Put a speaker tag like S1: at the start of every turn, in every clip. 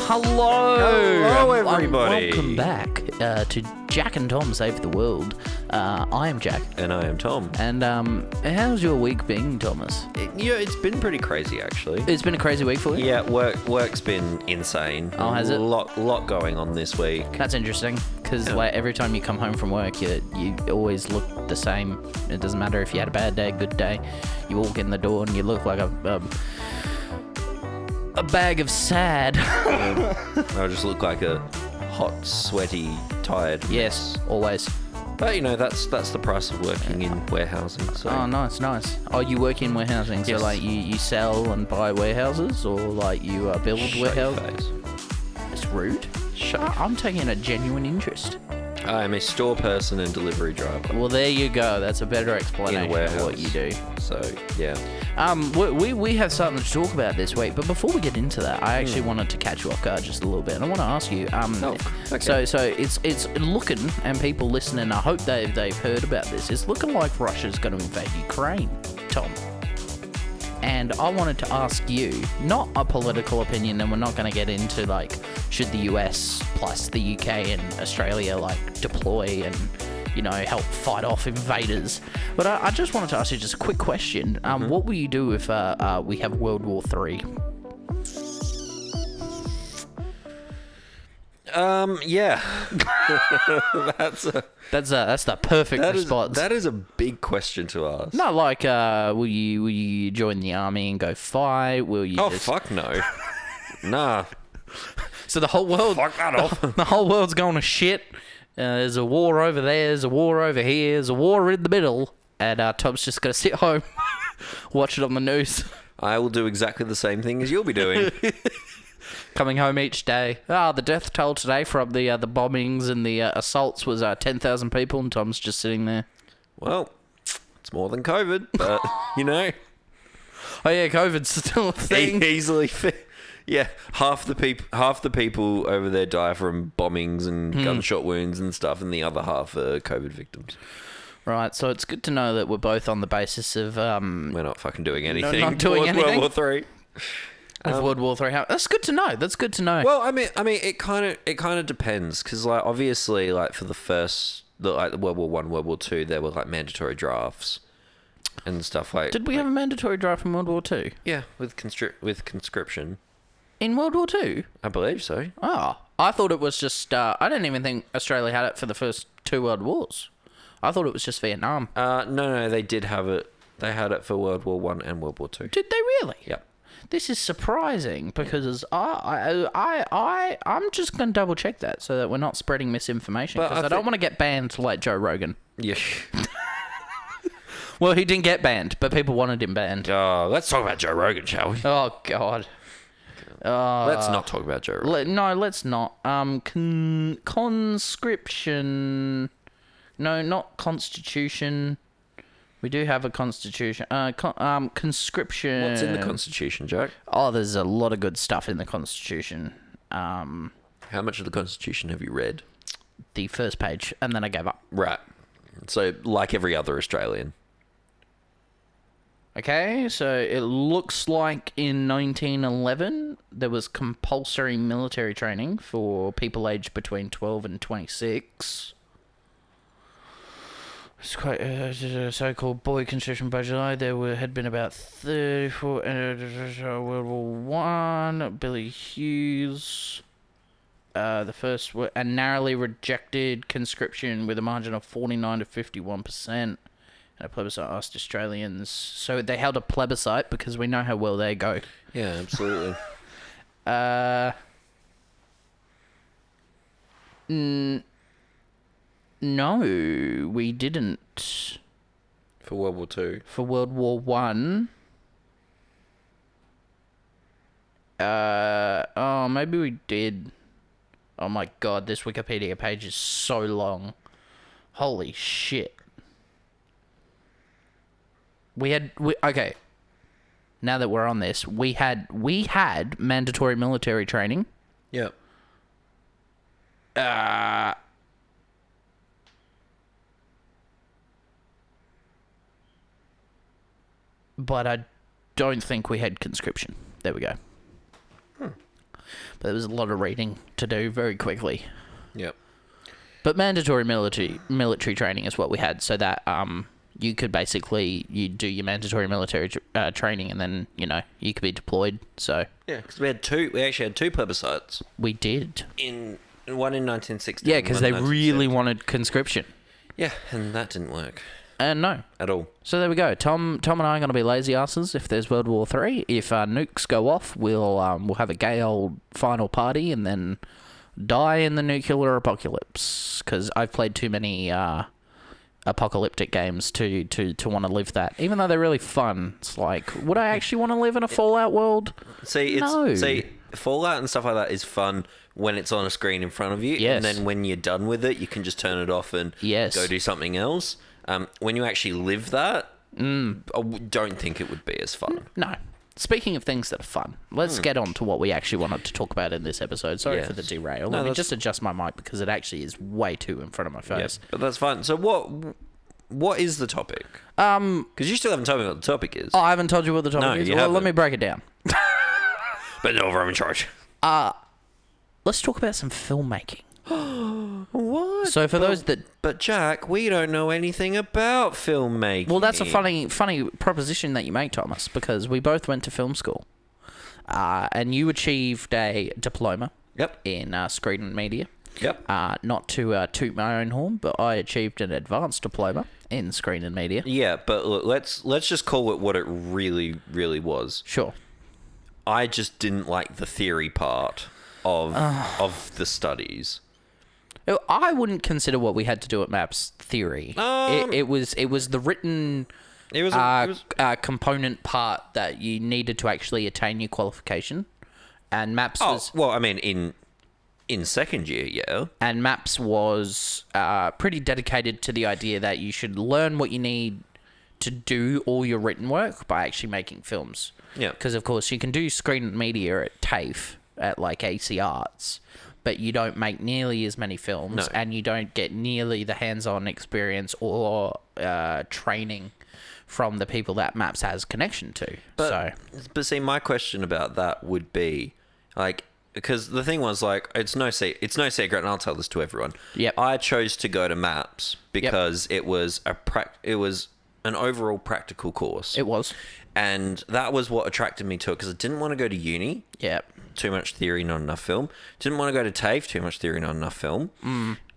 S1: Hello,
S2: everybody.
S1: Welcome back to Jack and Tom Save the World. I am Jack.
S2: And I am Tom.
S1: And how's your week been, Thomas?
S2: It's been pretty crazy, actually.
S1: It's been a crazy week for you?
S2: Yeah, work's been insane.
S1: Oh, has it?
S2: Lot going on this week.
S1: That's interesting, because every time you come home from work, you always look the same. It doesn't matter if you had a bad day, good day. You walk in the door and you look like a bag of sad.
S2: I just look like a hot, sweaty, tired mess.
S1: Yes, always.
S2: But, that's the price of working in warehousing. So.
S1: Oh, nice. Oh, you work in warehousing, so
S2: Yes.
S1: like you sell and buy warehouses, or like you build warehouses? It's rude. I'm taking a genuine interest.
S2: I am a store person and delivery driver.
S1: Well, there you go. That's a better
S2: In a
S1: explanation
S2: warehouse.
S1: of what you do.
S2: So, yeah.
S1: We have something to talk about this week, but before we get into that, I actually wanted to catch you off guard just a little bit. And I want to ask you,
S2: okay.
S1: so it's looking, and people listening, I hope they've heard about this. It's looking like Russia's going to invade Ukraine, Tom. And I wanted to ask you, not a political opinion, and we're not going to get into like should the US plus the UK and Australia like deploy and help fight off invaders. But I just wanted to ask you just a quick question. What will you do if we have World War III?
S2: Yeah. That's
S1: the perfect response.
S2: That is a big question to ask.
S1: No, like, will you join the army and go fight? Will you?
S2: Oh, fuck no. Nah.
S1: So the whole world.
S2: Fuck that off.
S1: The whole world's going to shit. There's a war over there. There's a war over here. There's a war in the middle. And Tom's just gonna sit home, watch it on the news.
S2: I will do exactly the same thing as you'll be doing.
S1: Coming home each day. The death toll today from the bombings and the assaults was 10,000 people, and Tom's just sitting there.
S2: Well, it's more than COVID, but
S1: Oh yeah, COVID's still a thing.
S2: easily. Yeah, half the people over there die from bombings and gunshot wounds and stuff, and the other half are COVID victims.
S1: Right, so it's good to know that we're both on the basis of
S2: we're not fucking doing anything.
S1: not doing anything.
S2: World War III.
S1: Of World War III. That's good to know.
S2: Well, I mean, it kind of depends, because like obviously, like for the World War I, World War II, there were like mandatory drafts and stuff like.
S1: Did we have a mandatory draft in World War II?
S2: Yeah, with conscription.
S1: In World War II?
S2: I believe so.
S1: Oh, I thought it was just. I didn't even think Australia had it for the first two World Wars. I thought it was just Vietnam.
S2: No, they did have it. They had it for World War I and World War II.
S1: Did they really?
S2: Yep.
S1: This is surprising because I'm just going to double check that so that we're not spreading misinformation, because I don't want to get banned like Joe Rogan.
S2: Yeah.
S1: Well, he didn't get banned, but people wanted him banned.
S2: Oh, let's talk about Joe Rogan, shall we?
S1: Oh, God.
S2: Let's not talk about Joe Rogan.
S1: No, let's not. Conscription. No, not constitution. We do have a constitution. Conscription.
S2: What's in the Constitution, Jack?
S1: Oh, there's a lot of good stuff in the Constitution.
S2: How much of the Constitution have you read?
S1: The first page, and then I gave up.
S2: Right. So, like every other Australian.
S1: Okay, so it looks like in 1911 there was compulsory military training for people aged between 12 and 26. It's quite so-called boy conscription by July. There had been about 34 World War One. Billy Hughes, the first, and narrowly rejected conscription with a margin of 49 to 51%. And a plebiscite asked Australians. So they held a plebiscite because we know how well they go.
S2: Yeah, absolutely.
S1: No, we didn't.
S2: For World War II.
S1: For World War One. Maybe we did. Oh my God, this Wikipedia page is so long. Holy shit. Okay. now that we're on this, we had mandatory military training.
S2: Yep.
S1: But I don't think we had conscription. There we go. But there was a lot of reading to do very quickly.
S2: Yep.
S1: But mandatory military training is what we had, so that you could basically you do your mandatory military training, and then you could be deployed. So
S2: Yeah, because we actually had two plebiscites.
S1: we did.
S2: One in 1960.
S1: Yeah, because they really wanted conscription.
S2: Yeah, and that didn't work
S1: No.
S2: at all.
S1: So there we go. Tom and I are going to be lazy asses if there's World War III. If nukes go off, we'll have a gay old final party and then die in the nuclear apocalypse. Because I've played too many apocalyptic games to want to live that. Even though they're really fun, it's like, would I actually want to live in a Fallout world?
S2: See, Fallout and stuff like that is fun when it's on a screen in front of you.
S1: Yes.
S2: And then when you're done with it, you can just turn it off and go do something else. When you actually live that, I don't think it would be as fun.
S1: No. Speaking of things that are fun, let's get on to what we actually wanted to talk about in this episode. Sorry
S2: Yes.
S1: for the derail.
S2: No,
S1: Let me just adjust my mic because it actually is way too in front of my face.
S2: But that's fine. So what is the topic? Because you still haven't told me what the topic is.
S1: Oh, I haven't told you what the topic is.
S2: you
S1: Well, let
S2: haven't.
S1: me break it down.
S2: But no, I'm in charge.
S1: Let's talk about some filmmaking.
S2: What?
S1: So for those that...
S2: But Jack, we don't know anything about filmmaking.
S1: Well, that's a funny proposition that you make, Thomas, because we both went to film school. And you achieved a diploma in screen and media.
S2: Yep.
S1: Not to toot my own horn, but I achieved an advanced diploma in screen and media.
S2: Yeah, but look, let's just call it what it really, really was.
S1: Sure.
S2: I just didn't like the theory part of the studies.
S1: I wouldn't consider what we had to do at MAPS theory. It was the written component part that you needed to actually attain your qualification, and MAPS was...
S2: well, I mean, in second year, yeah.
S1: And MAPS was pretty dedicated to the idea that you should learn what you need to do all your written work by actually making films.
S2: Yeah.
S1: Because, of course, you can do screen and media at TAFE, at, like, AC Arts, but you don't make nearly as many films, and you don't get nearly the hands-on experience or training from the people that MAPS has connection to.
S2: But see, my question about that would be, like... Because the thing was, like, it's no secret, and I'll tell this to everyone.
S1: Yep.
S2: I chose to go to MAPS because it was an overall practical course.
S1: It was.
S2: And that was what attracted me to it, because I didn't want to go to uni.
S1: Yep.
S2: Too much theory, not enough film. Didn't want to go to TAFE, too much theory, not enough film.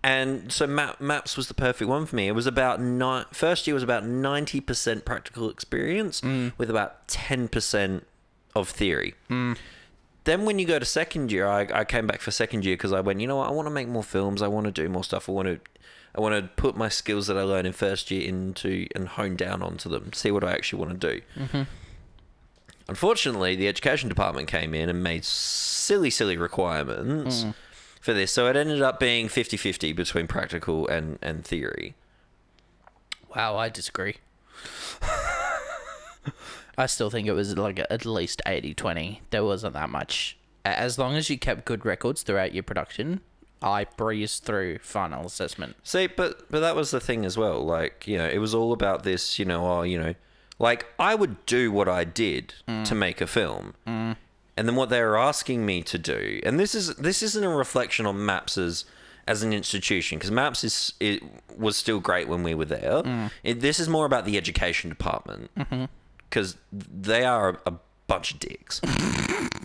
S2: And so MAPS was the perfect one for me. It was about first year was about 90% practical experience with about 10% of theory. Then when you go to second year, I came back for second year because I went, you know what, I want to make more films. I want to do more stuff. I want to put my skills that I learned in first year into and hone down onto them, see what I actually want to do. Unfortunately, the education department came in and made silly requirements for this. So it ended up being 50-50 between practical and theory.
S1: Wow, I disagree. I still think it was like at least 80-20. There wasn't that much. As long as you kept good records throughout your production, I breezed through final assessment.
S2: See, but that was the thing as well. Like, it was all about this, like I would do what I did to make a film. And then what they were asking me to do, and this isn't a reflection on MAPS as an institution, because MAPS was still great when we were there. This is more about the education department. Because they are a bunch of dicks.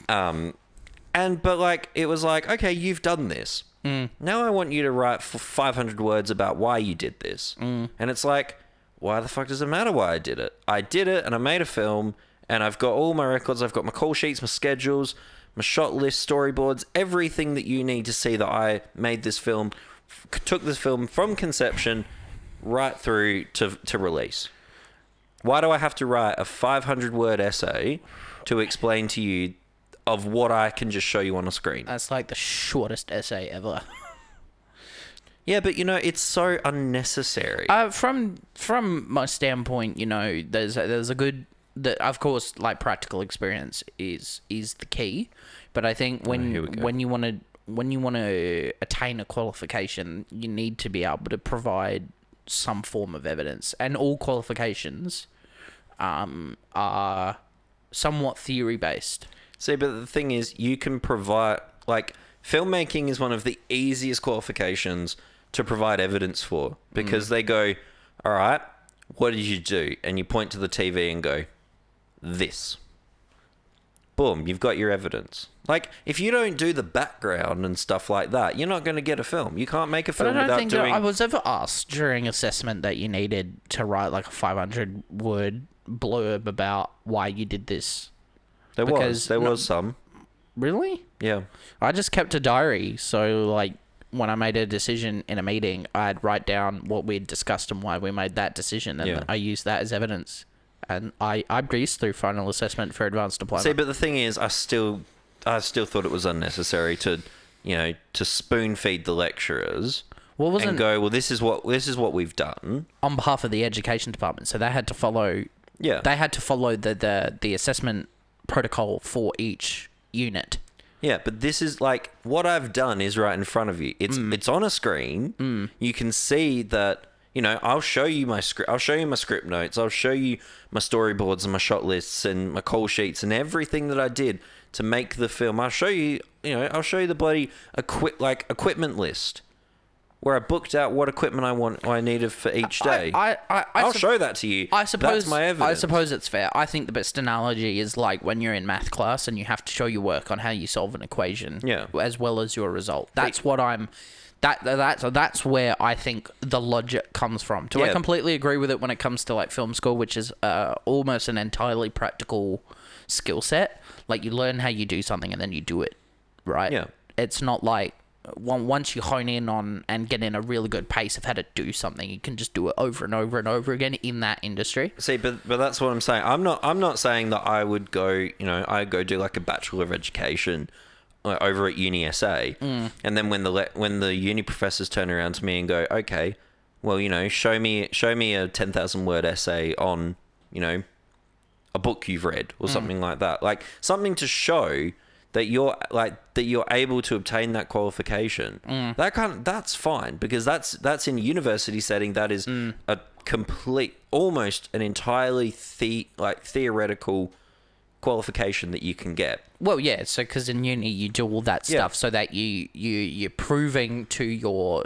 S2: But like, it was like, okay, you've done this. Now I want you to write 500 words about why you did this. And it's like, why the fuck does it matter why I did it? I did it and I made a film and I've got all my records. I've got my call sheets, my schedules, my shot list, storyboards, everything that you need to see that I made this film, took this film from conception right through to release. Why do I have to write a 500-word essay to explain to you of what I can just show you on a screen?
S1: That's like the shortest essay ever.
S2: Yeah, but it's so unnecessary.
S1: From my standpoint, there's a good of course, like, practical experience is the key, but I think when you want to attain a qualification, you need to be able to provide some form of evidence, and all qualifications are somewhat theory based.
S2: See, but the thing is, you can provide, like, filmmaking is one of the easiest qualifications to provide evidence for, because they go, all right, what did you do? And you point to the TV and go, this. Boom, you've got your evidence. Like, if you don't do the background and stuff like that, you're not going to get a film. You can't make a film without doing...
S1: But I was ever asked during assessment that you needed to write, like, a 500-word blurb about why you did this.
S2: There was some.
S1: Really?
S2: Yeah.
S1: I just kept a diary, so, like, when I made a decision in a meeting, I'd write down what we'd discussed and why we made that decision, and I used that as evidence. And I breezed through final assessment for advanced diploma.
S2: See, but the thing is, I still thought it was unnecessary to spoon feed the lecturers and go, well, this is what we've done
S1: on behalf of the education department. So they had to follow. Yeah. They had to follow the assessment protocol for each unit.
S2: Yeah, but this is, like, what I've done is right in front of you. It's on a screen. You can see that, I'll show you my script. I'll show you my script notes. I'll show you my storyboards and my shot lists and my call sheets and everything that I did to make the film. I'll show you, I'll show you the bloody equipment list where I booked out what equipment I needed for each day. I'll show that to you.
S1: I suppose
S2: that's my evidence.
S1: I suppose it's fair. I think the best analogy is like when you're in math class and you have to show your work on how you solve an equation, as well as your result. That's what I'm. That's where I think the logic comes from. I completely agree with it when it comes to, like, film school, which is almost an entirely practical skill set. Like, you learn how you do something and then you do it, right? Yeah. It's not like once you hone in on and get in a really good pace of how to do something, you can just do it over and over and over again in that industry.
S2: See, but that's what I'm saying. I'm not saying that I would go, I go do, like, a Bachelor of Education over at Uni SA, and then when the uni professors turn around to me and go, okay, well, show me a 10,000 word essay on, a book you've read or something like that, like something to show that you're able to obtain that qualification. That's fine, because that's in a university setting. That is a complete, almost an entirely theoretical qualification that you can get.
S1: Well, yeah, so because in uni you do all that stuff so that you're proving to your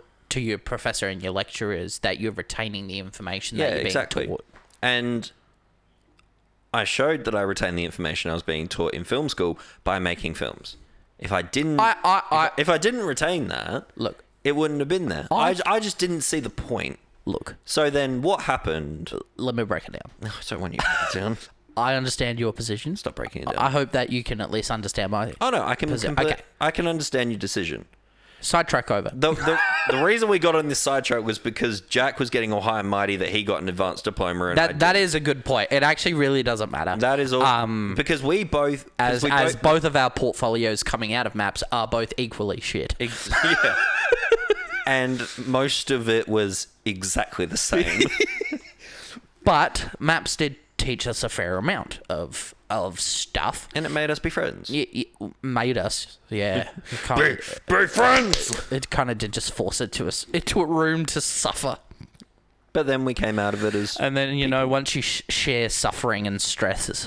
S1: professor and your lecturers that you're retaining the information that you're being taught. And
S2: I showed that I retained the information I was being taught in film school by making films. If I didn't, if I didn't retain that,
S1: look,
S2: it wouldn't have been there. I just didn't see the point.
S1: Look.
S2: So then, what happened?
S1: Let me break it down.
S2: I don't want you to break it down.
S1: I understand your position.
S2: Stop breaking it down.
S1: I hope that you can at least understand my...
S2: Oh, no, I can I can understand your decision.
S1: Sidetrack over.
S2: The reason we got on this sidetrack was because Jack was getting all high and mighty that he got an advanced diploma. And
S1: that is a good point. It actually really doesn't matter.
S2: That is all... because we both...
S1: As both of our portfolios coming out of MAPS are both equally shit.
S2: Yeah. And most of it was exactly the same.
S1: But MAPS did teach us a fair amount of stuff,
S2: and it made us be friends.
S1: Made us, yeah.
S2: be friends.
S1: It kind of did just force it to us into a room to suffer.
S2: But then we came out of it as...
S1: And then, once you share suffering and stress, it's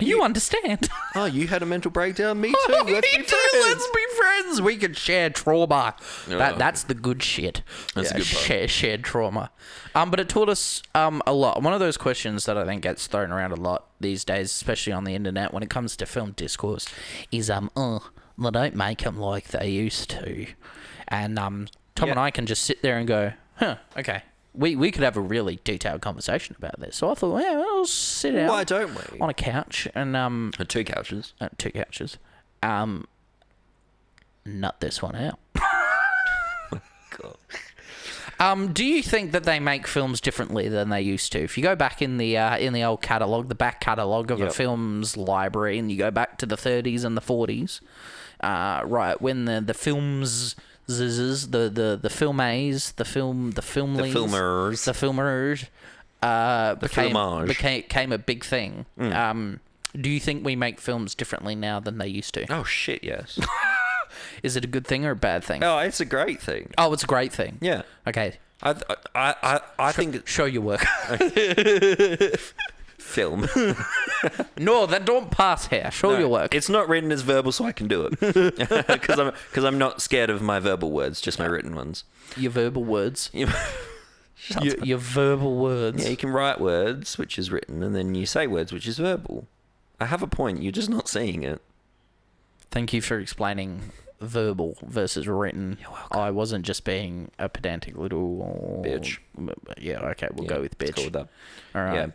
S1: you understand.
S2: Oh, you had a mental breakdown? Me too. Let's be friends.
S1: Let's be friends. We can share trauma. That's the good shit.
S2: That's a good part.
S1: Shared trauma. But it taught us a lot. One of those questions that I think gets thrown around a lot these days, especially on the internet when it comes to film discourse, is they don't make them like they used to. And Tom and I can just sit there and go, okay. We could have a really detailed conversation about this. So I thought, we'll sit down.
S2: Why don't we?
S1: On a couch and
S2: two couches.
S1: Nut this one out.
S2: God.
S1: Do you think that they make films differently than they used to? If you go back in the old catalogue, the back catalogue of a film's library, and you go back to the 30s and the 40s, right when the films. The filmers, became a big thing. Do you think we make films differently now than they used to?
S2: Oh shit, yes.
S1: Is it a good thing or a bad thing?
S2: Oh, it's a great thing.
S1: Oh, it's a great thing.
S2: Yeah.
S1: Okay.
S2: I think
S1: Show your work.
S2: film.
S1: No, that don't pass here. Show your work.
S2: It's not written as verbal, so I can do it because I'm not scared of my verbal words, just my written ones.
S1: Your verbal words.
S2: Shut up.
S1: Your verbal words.
S2: Yeah, you can write words, which is written, and then you say words, which is verbal. I have a point. You're just not seeing it.
S1: Thank you for explaining verbal versus written.
S2: You're welcome.
S1: I wasn't just being a pedantic little
S2: Bitch.
S1: Yeah, okay, we'll go with bitch.
S2: It's called that.
S1: All right.
S2: Yeah.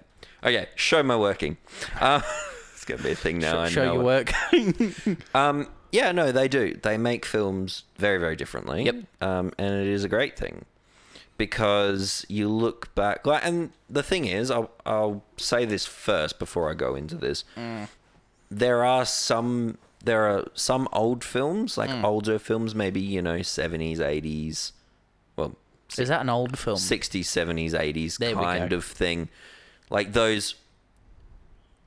S2: Okay, show my working. It's going to be a thing now.
S1: Show your work.
S2: Yeah, no, they do. They make films very, very differently.
S1: Yep.
S2: And it is a great thing because you look back, and the thing is, I'll say this first before I go into this. There are some old films, like older films, maybe 70s, 80s. Well,
S1: Is that an old film?
S2: 60s, 70s, 80s
S1: There we
S2: kind
S1: go.
S2: of thing. Like those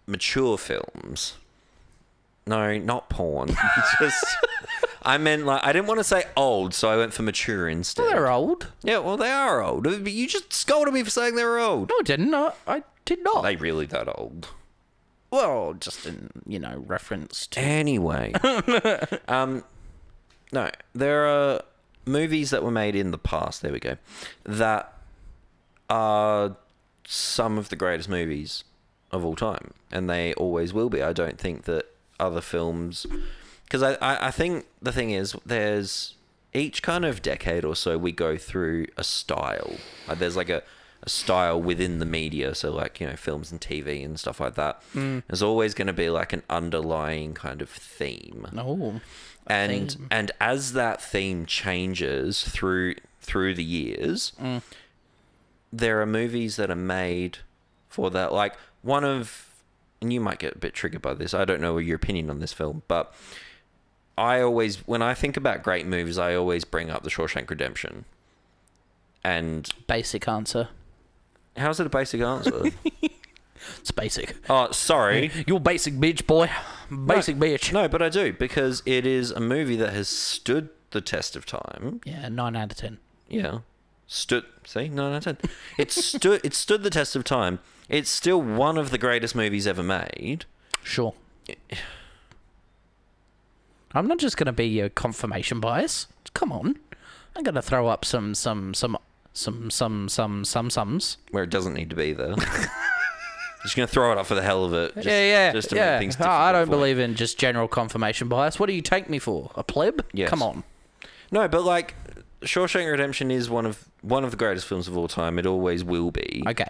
S2: mature films. No, not porn. I meant I didn't want to say old, so I went for mature instead.
S1: Well, they're old.
S2: Yeah, well, they are old. But you just scolded me for saying they were old.
S1: No, I didn't. I did not.
S2: Are they really that old?
S1: Well, just in, reference to...
S2: Anyway. No, there are movies that were made in the past, there we go, that are some of the greatest movies of all time. And they always will be. I don't think that other films... Because I think the thing is, there's... Each kind of decade or so, we go through a style. There's like a style within the media, so films and TV and stuff like that. There's always going to be like an underlying kind of theme.
S1: Oh,
S2: and as that theme changes through the years, there are movies that are made for that. Like and you might get a bit triggered by this. I don't know your opinion on this film, but when I think about great movies, I always bring up The Shawshank Redemption. And
S1: basic answer.
S2: How's it a basic answer?
S1: It's basic.
S2: Oh, sorry.
S1: You're basic bitch, boy. Basic bitch.
S2: No, but I do, because it is a movie that has stood the test of time.
S1: Yeah, 9 out of 10.
S2: Yeah. See? 9 out of 10. It stood the test of time. It's still one of the greatest movies ever made.
S1: Sure. I'm not just going to be your confirmation bias. Come on. I'm going to throw up some sums.
S2: Where it doesn't need to be there. Just going to throw it up for the hell of it. Just to make things difficult.
S1: I don't believe in just general confirmation bias. What do you take me for? A pleb?
S2: Yes.
S1: Come on.
S2: No, but Shawshank Redemption is one of the greatest films of all time. It always will be.
S1: Okay.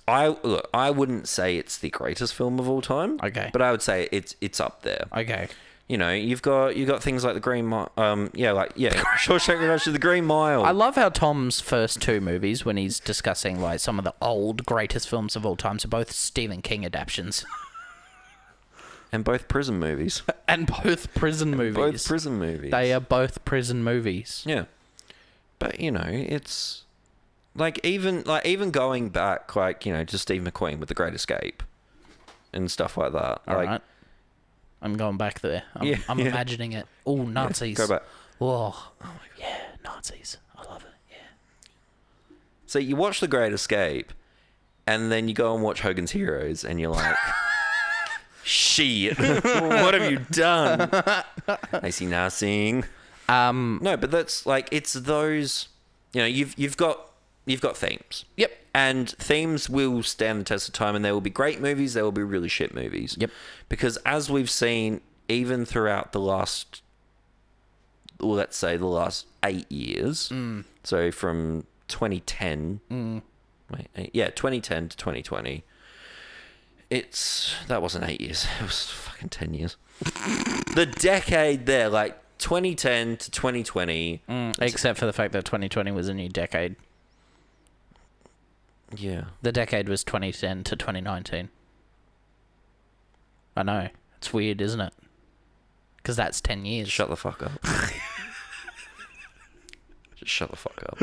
S2: I wouldn't say it's the greatest film of all time.
S1: Okay.
S2: But I would say it's up there.
S1: Okay.
S2: You've got things like the Green Mile. Shawshank Redemption, the Green Mile.
S1: I love how Tom's first two movies, when he's discussing some of the old greatest films of all time, are both Stephen King adaptations.
S2: And both prison movies.
S1: And both prison movies.
S2: Both prison movies.
S1: They are both prison movies.
S2: Yeah. But it's even going back to Steve McQueen with The Great Escape and stuff like that.
S1: All right. I'm going back there. I'm imagining it. Oh, Nazis.
S2: Go back.
S1: Oh my God. Yeah, Nazis. I love it. Yeah.
S2: So you watch The Great Escape, and then you go and watch Hogan's Heroes, and you're like, shit, what have you done? I see nothing. No, but that's it's those. You've got themes.
S1: Yep.
S2: And themes will stand the test of time, and there will be great movies, there will be really shit movies.
S1: Yep.
S2: Because as we've seen, even throughout the last, let's say the last 8 years, so from 2010, 2010 to 2020, that wasn't 8 years, it was fucking 10 years. The decade there, 2010 to 2020.
S1: Except for the fact that 2020 was a new decade.
S2: Yeah.
S1: The decade was 2010 to 2019. I know. It's weird, isn't it? Because that's 10 years.
S2: Shut the fuck up. Just shut the fuck up.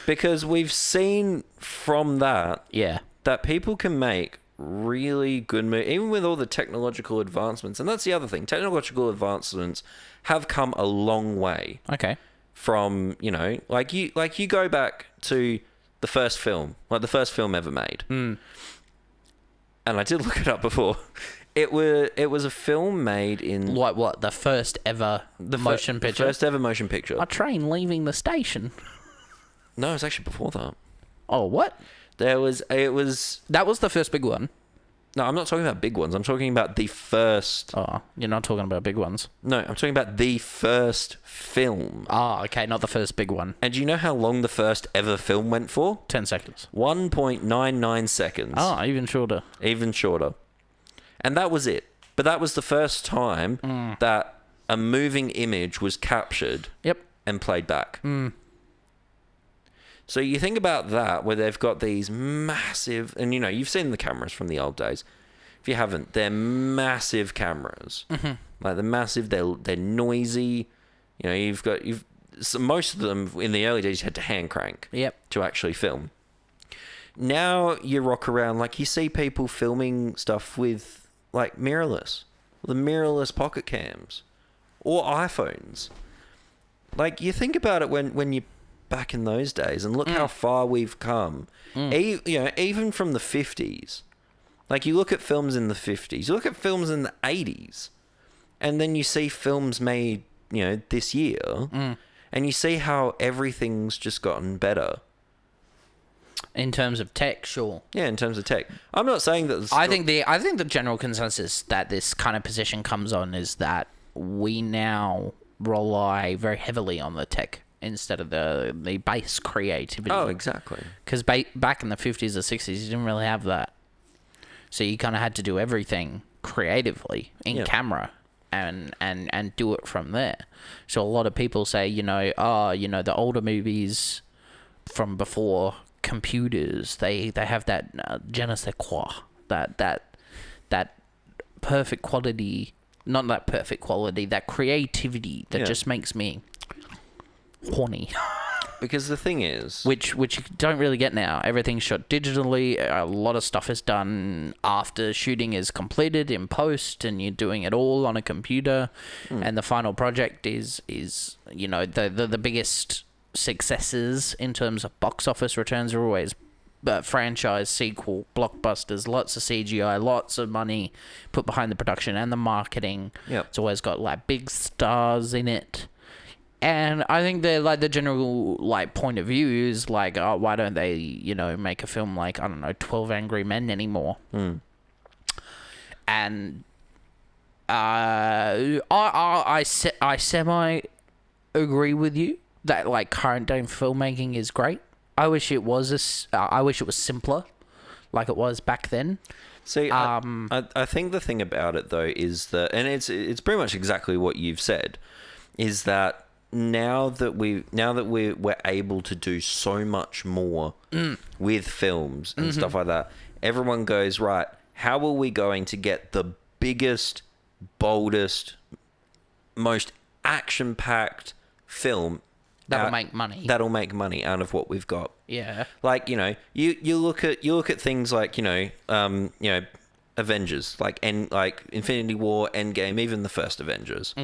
S2: Because we've seen from that
S1: Yeah.
S2: that people can make really good movies, even with all the technological advancements. And that's the other thing. Technological advancements have come a long way
S1: Okay.
S2: from, you know, like you go back to the first film, like the first film ever made. And I did look it up before. It was a film made in
S1: Like what? The first ever motion picture?
S2: The first ever motion picture.
S1: A train leaving the station.
S2: No, it was actually before that.
S1: Oh, what?
S2: It was
S1: That was the first big one.
S2: No, I'm not talking about big ones. I'm talking about the first.
S1: Oh, you're not talking about big ones.
S2: No, I'm talking about the first film.
S1: Ah, okay, not the first big one.
S2: And do you know how long the first ever film went for?
S1: 10 seconds.
S2: 1.99 seconds.
S1: Ah, even shorter.
S2: Even shorter. And that was it. But that was the first time that a moving image was captured
S1: Yep.
S2: and played back. So you think about that, where they've got these massive, and you know, you've seen the cameras from the old days. If you haven't, they're massive cameras. Like they're massive, they're noisy. You know, so most of them in the early days you had to hand crank.
S1: Yep.
S2: To actually film. Now you rock around, like you see people filming stuff with like mirrorless, the mirrorless pocket cams, or iPhones. Like you think about it when you back in those days, and look how far we've come. You know, even from the 50s. Like you look at films in the 50s, you look at films in the 80s, and then you see films made, you know, this year, and you see how everything's just gotten better.
S1: In terms of tech, sure.
S2: Yeah, in terms of tech. I'm not saying that...
S1: I think the general consensus that this kind of position comes on is that we now rely very heavily on the tech instead of the base creativity.
S2: Oh, exactly.
S1: Because back in the 50s or 60s, you didn't really have that. So you kind of had to do everything creatively in camera and do it from there. So a lot of people say, you know, the older movies from before computers, they have that je ne sais quoi, that perfect quality, not that perfect quality, that creativity that just makes me horny.
S2: Because the thing is...
S1: Which you don't really get now. Everything's shot digitally. A lot of stuff is done after shooting is completed in post, and you're doing it all on a computer. And the final project is you know, the biggest successes in terms of box office returns are always franchise, sequel, blockbusters, lots of CGI, lots of money put behind the production and the marketing.
S2: Yep.
S1: It's always got like big stars in it. And I think the general like point of view is like, oh, why don't they, you know, make a film like, I don't know, 12 Angry Men anymore? And I semi agree with you that like current day filmmaking is great. I wish it was simpler, like it was back then.
S2: See, I think the thing about it though is that, and it's pretty much exactly what you've said, is that now that we're able to do so much more with films and stuff like that, everyone goes, right, how are we going to get the biggest, boldest, most action-packed film
S1: That'll make money.
S2: That'll make money out of what we've got.
S1: Yeah.
S2: Like, you know, you look at things like, you know, Avengers, like Infinity War, Endgame, even the first Avengers.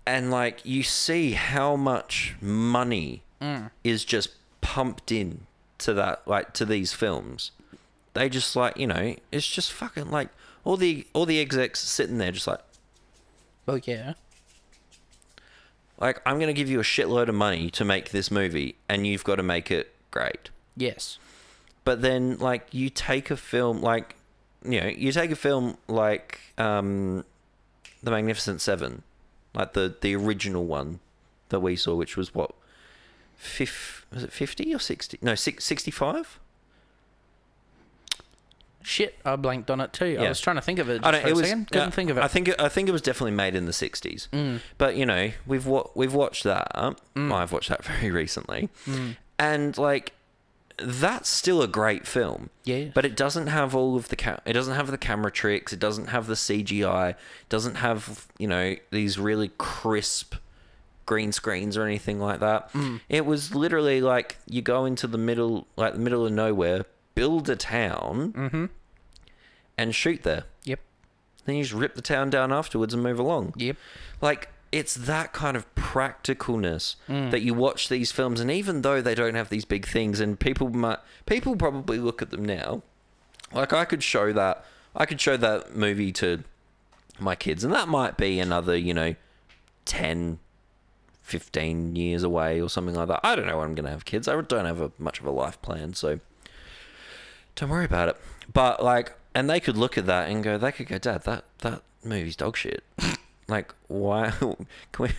S2: And like you see how much money is just pumped in to that, like to these films. They just like, you know, it's just fucking like all the execs sitting there just like,
S1: oh yeah.
S2: Like, I'm going to give you a shitload of money to make this movie, and you've got to make it great.
S1: Yes.
S2: But then, like, you take a film like, The Magnificent Seven, like the original one that we saw, which was what, was it 50 or 60? No, 65?
S1: Shit, I blanked on it too.
S2: Yeah.
S1: I was trying to think of it just for a second. Couldn't think of it.
S2: I think it was definitely made in the 60s. But, you know, we've watched that. I've watched that very recently. And, like, that's still a great film.
S1: Yeah.
S2: But it doesn't have all of it doesn't have the camera tricks. It doesn't have the CGI. It doesn't have, you know, these really crisp green screens or anything like that. It was literally like you go into the middle of nowhere, build a town, and shoot there.
S1: Yep.
S2: Then you just rip the town down afterwards and move along.
S1: Yep.
S2: Like, it's that kind of practicalness that you watch these films, and even though they don't have these big things, and people probably look at them now, like I could show that movie to my kids, and that might be another, 10, 15 years away or something like that. I don't know when I'm going to have kids. I don't have much of a life plan, so don't worry about it. But like, and they could look at that and go, Dad, that movie's dog shit. Like, why? Can we?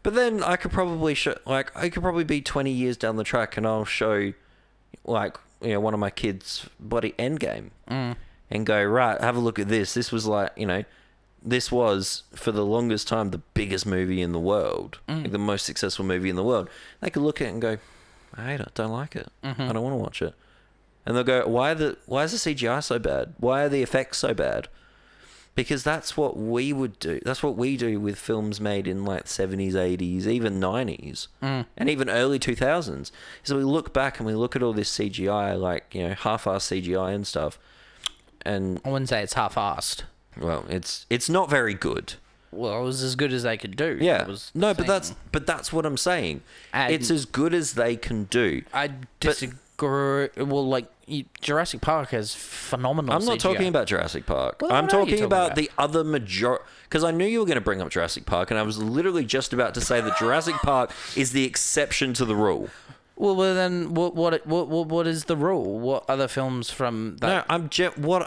S2: But then I could probably probably be 20 years down the track, and I'll show, like, one of my kids' bloody Endgame, and go, right, have a look at this. This was like, this was for the longest time the biggest movie in the world, like the most successful movie in the world. They could look at it and go, I hate it, don't like it, I don't want to watch it. And they'll go, why is the CGI so bad? Why are the effects so bad? Because that's what we would do. That's what we do with films made in like 70s, 80s, even 90s, and even early 2000s. So we look back and we look at all this CGI, like, half-assed CGI and stuff. And
S1: I wouldn't say it's half-assed.
S2: Well, it's not very good.
S1: Well, it was as good as they could do.
S2: Yeah. But that's what I'm saying. It's as good as they can do.
S1: I disagree. Well, like, Jurassic Park has phenomenal
S2: I'm not
S1: CGI.
S2: talking about Jurassic Park.
S1: Well,
S2: I'm
S1: what are you
S2: talking about the other majority. Because I knew you were going to bring up Jurassic Park, and I was literally just about to say that Jurassic Park is the exception to the rule.
S1: Well, then what is the rule? What other films from that?
S2: No, fucking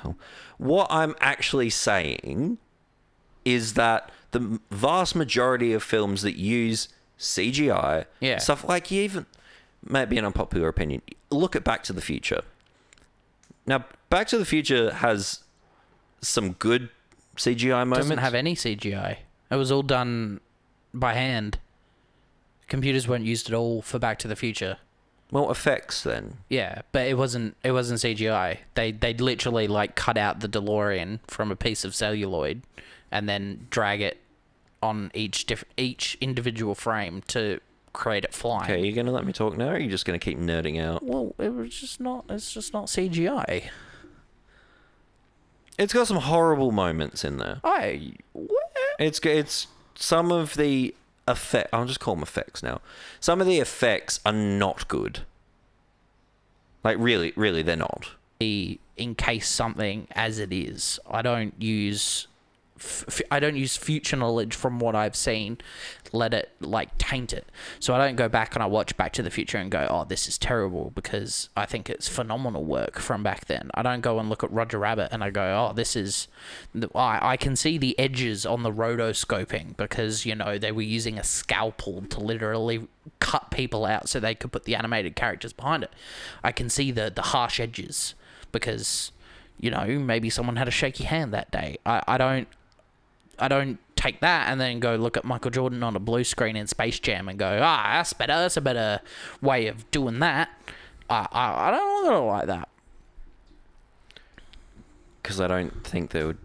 S2: hell. What I'm actually saying is that the vast majority of films that use CGI, stuff like maybe an unpopular opinion, look at Back to the Future. Now, Back to the Future has some good CGI moments.
S1: Doesn't have any CGI. It was all done by hand. Computers weren't used at all for Back to the Future.
S2: Well, effects then.
S1: Yeah, but it wasn't CGI. They literally like cut out the DeLorean from a piece of celluloid and then drag it on each individual frame to create it flying.
S2: Okay, are you going to let me talk now, or are you just going to keep nerding out?
S1: Well, it's just not CGI.
S2: It's got some horrible moments in there. It's some of the effect. I'll just call them effects now. Some of the effects are not good. Like, really, they're not.
S1: Encase something as it is. I don't use future knowledge from what I've seen, let it like taint it. So I don't go back and I watch Back to the Future and go, oh, this is terrible, because I think it's phenomenal work from back then. I don't go and look at Roger Rabbit and I go, oh, this is... I can see the edges on the rotoscoping because, they were using a scalpel to literally cut people out so they could put the animated characters behind it. I can see the harsh edges because, maybe someone had a shaky hand that day. I don't take that and then go look at Michael Jordan on a blue screen in Space Jam and go, that's better. That's a better way of doing that. I don't look at it like that.
S2: Because I don't think there would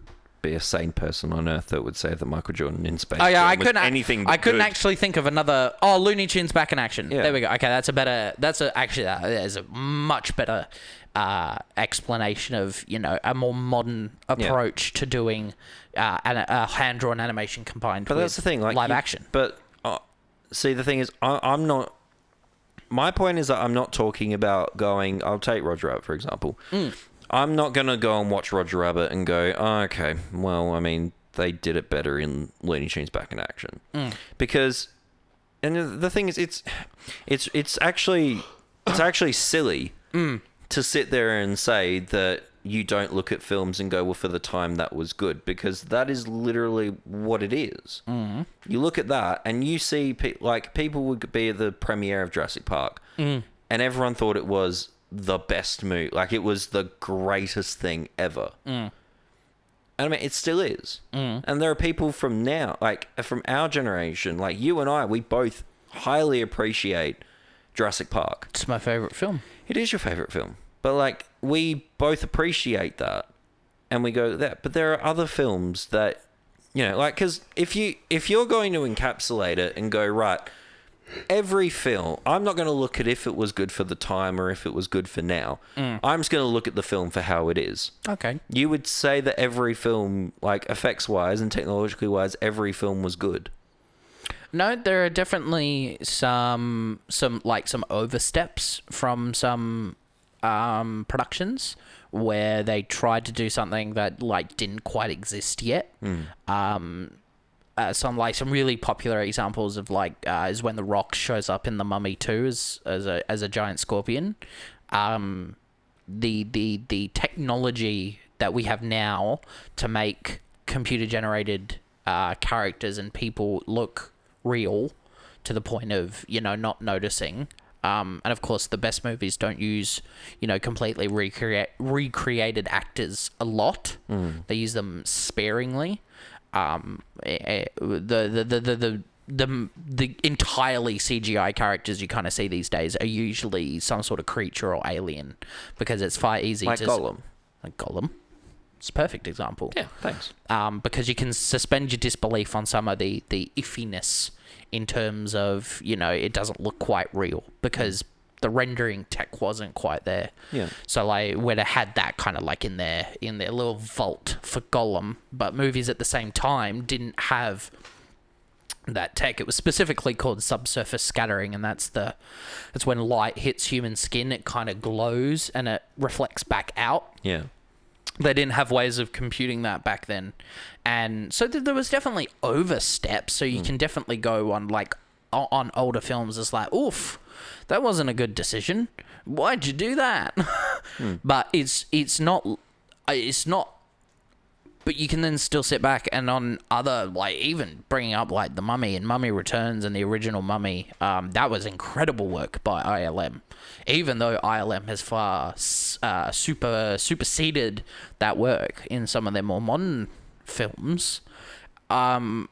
S2: be a sane person on Earth that would say that Michael Jordan in Space
S1: Jam
S2: was
S1: anything but I couldn't actually think of another... Oh, Looney Tunes back in action. Yeah. There we go. Okay, that is a much better... explanation of a more modern approach to doing a hand-drawn animation combined with
S2: that's the thing, like
S1: live action.
S2: But see, the thing is, I'm not. My point is that I'm not talking about going. I'll take Roger Rabbit for example. I'm not gonna go and watch Roger Rabbit and go, oh, okay, well, I mean, they did it better in Looney Tunes Back in Action, because, and the thing is, it's actually silly. To sit there and say that you don't look at films and go, well, for the time that was good, because that is literally what it is. You look at that and you see people would be at the premiere of Jurassic Park and everyone thought it was the best movie, like it was the greatest thing ever. And I mean, it still is. And there are people from now, like from our generation, like you and I, we both highly appreciate Jurassic Park.
S1: It's my favorite film.
S2: It is your favorite film. But, like, we both appreciate that. And we go there. But there are other films that You know, like, because if you're going to encapsulate it and go, right, every film, I'm not going to look at if it was good for the time or if it was good for now. I'm just going to look at the film for how it is.
S1: Okay.
S2: You would say that every film, like effects wise and technologically wise, every film was good.
S1: No, there are definitely some oversteps from some productions where they tried to do something that like didn't quite exist yet. Some really popular examples of is when The Rock shows up in The Mummy 2 as a giant scorpion. The technology that we have now to make computer generated characters and people look real to the point of not noticing. And of course, the best movies don't use completely recreated actors a lot. They use them sparingly. The entirely CGI characters you kind of see these days are usually some sort of creature or alien, because it's far easy
S2: like
S1: to
S2: Gollum.
S1: Like Gollum. It's a perfect example.
S2: Yeah, thanks.
S1: Because you can suspend your disbelief on some of the iffiness in terms of, it doesn't look quite real because the rendering tech wasn't quite there.
S2: Yeah.
S1: So where they had that kind of in their little vault for Gollum, but movies at the same time didn't have that tech. It was specifically called subsurface scattering, and that's when light hits human skin, it kind of glows and it reflects back out.
S2: Yeah.
S1: They didn't have ways of computing that back then. And so there was definitely oversteps. So you can definitely go on on older films as oof, that wasn't a good decision. Why'd you do that? But it's not, but you can then still sit back and on other, even bringing up The Mummy and Mummy Returns and the original Mummy, that was incredible work by ILM. Even though ILM has far superseded that work in some of their more modern films, I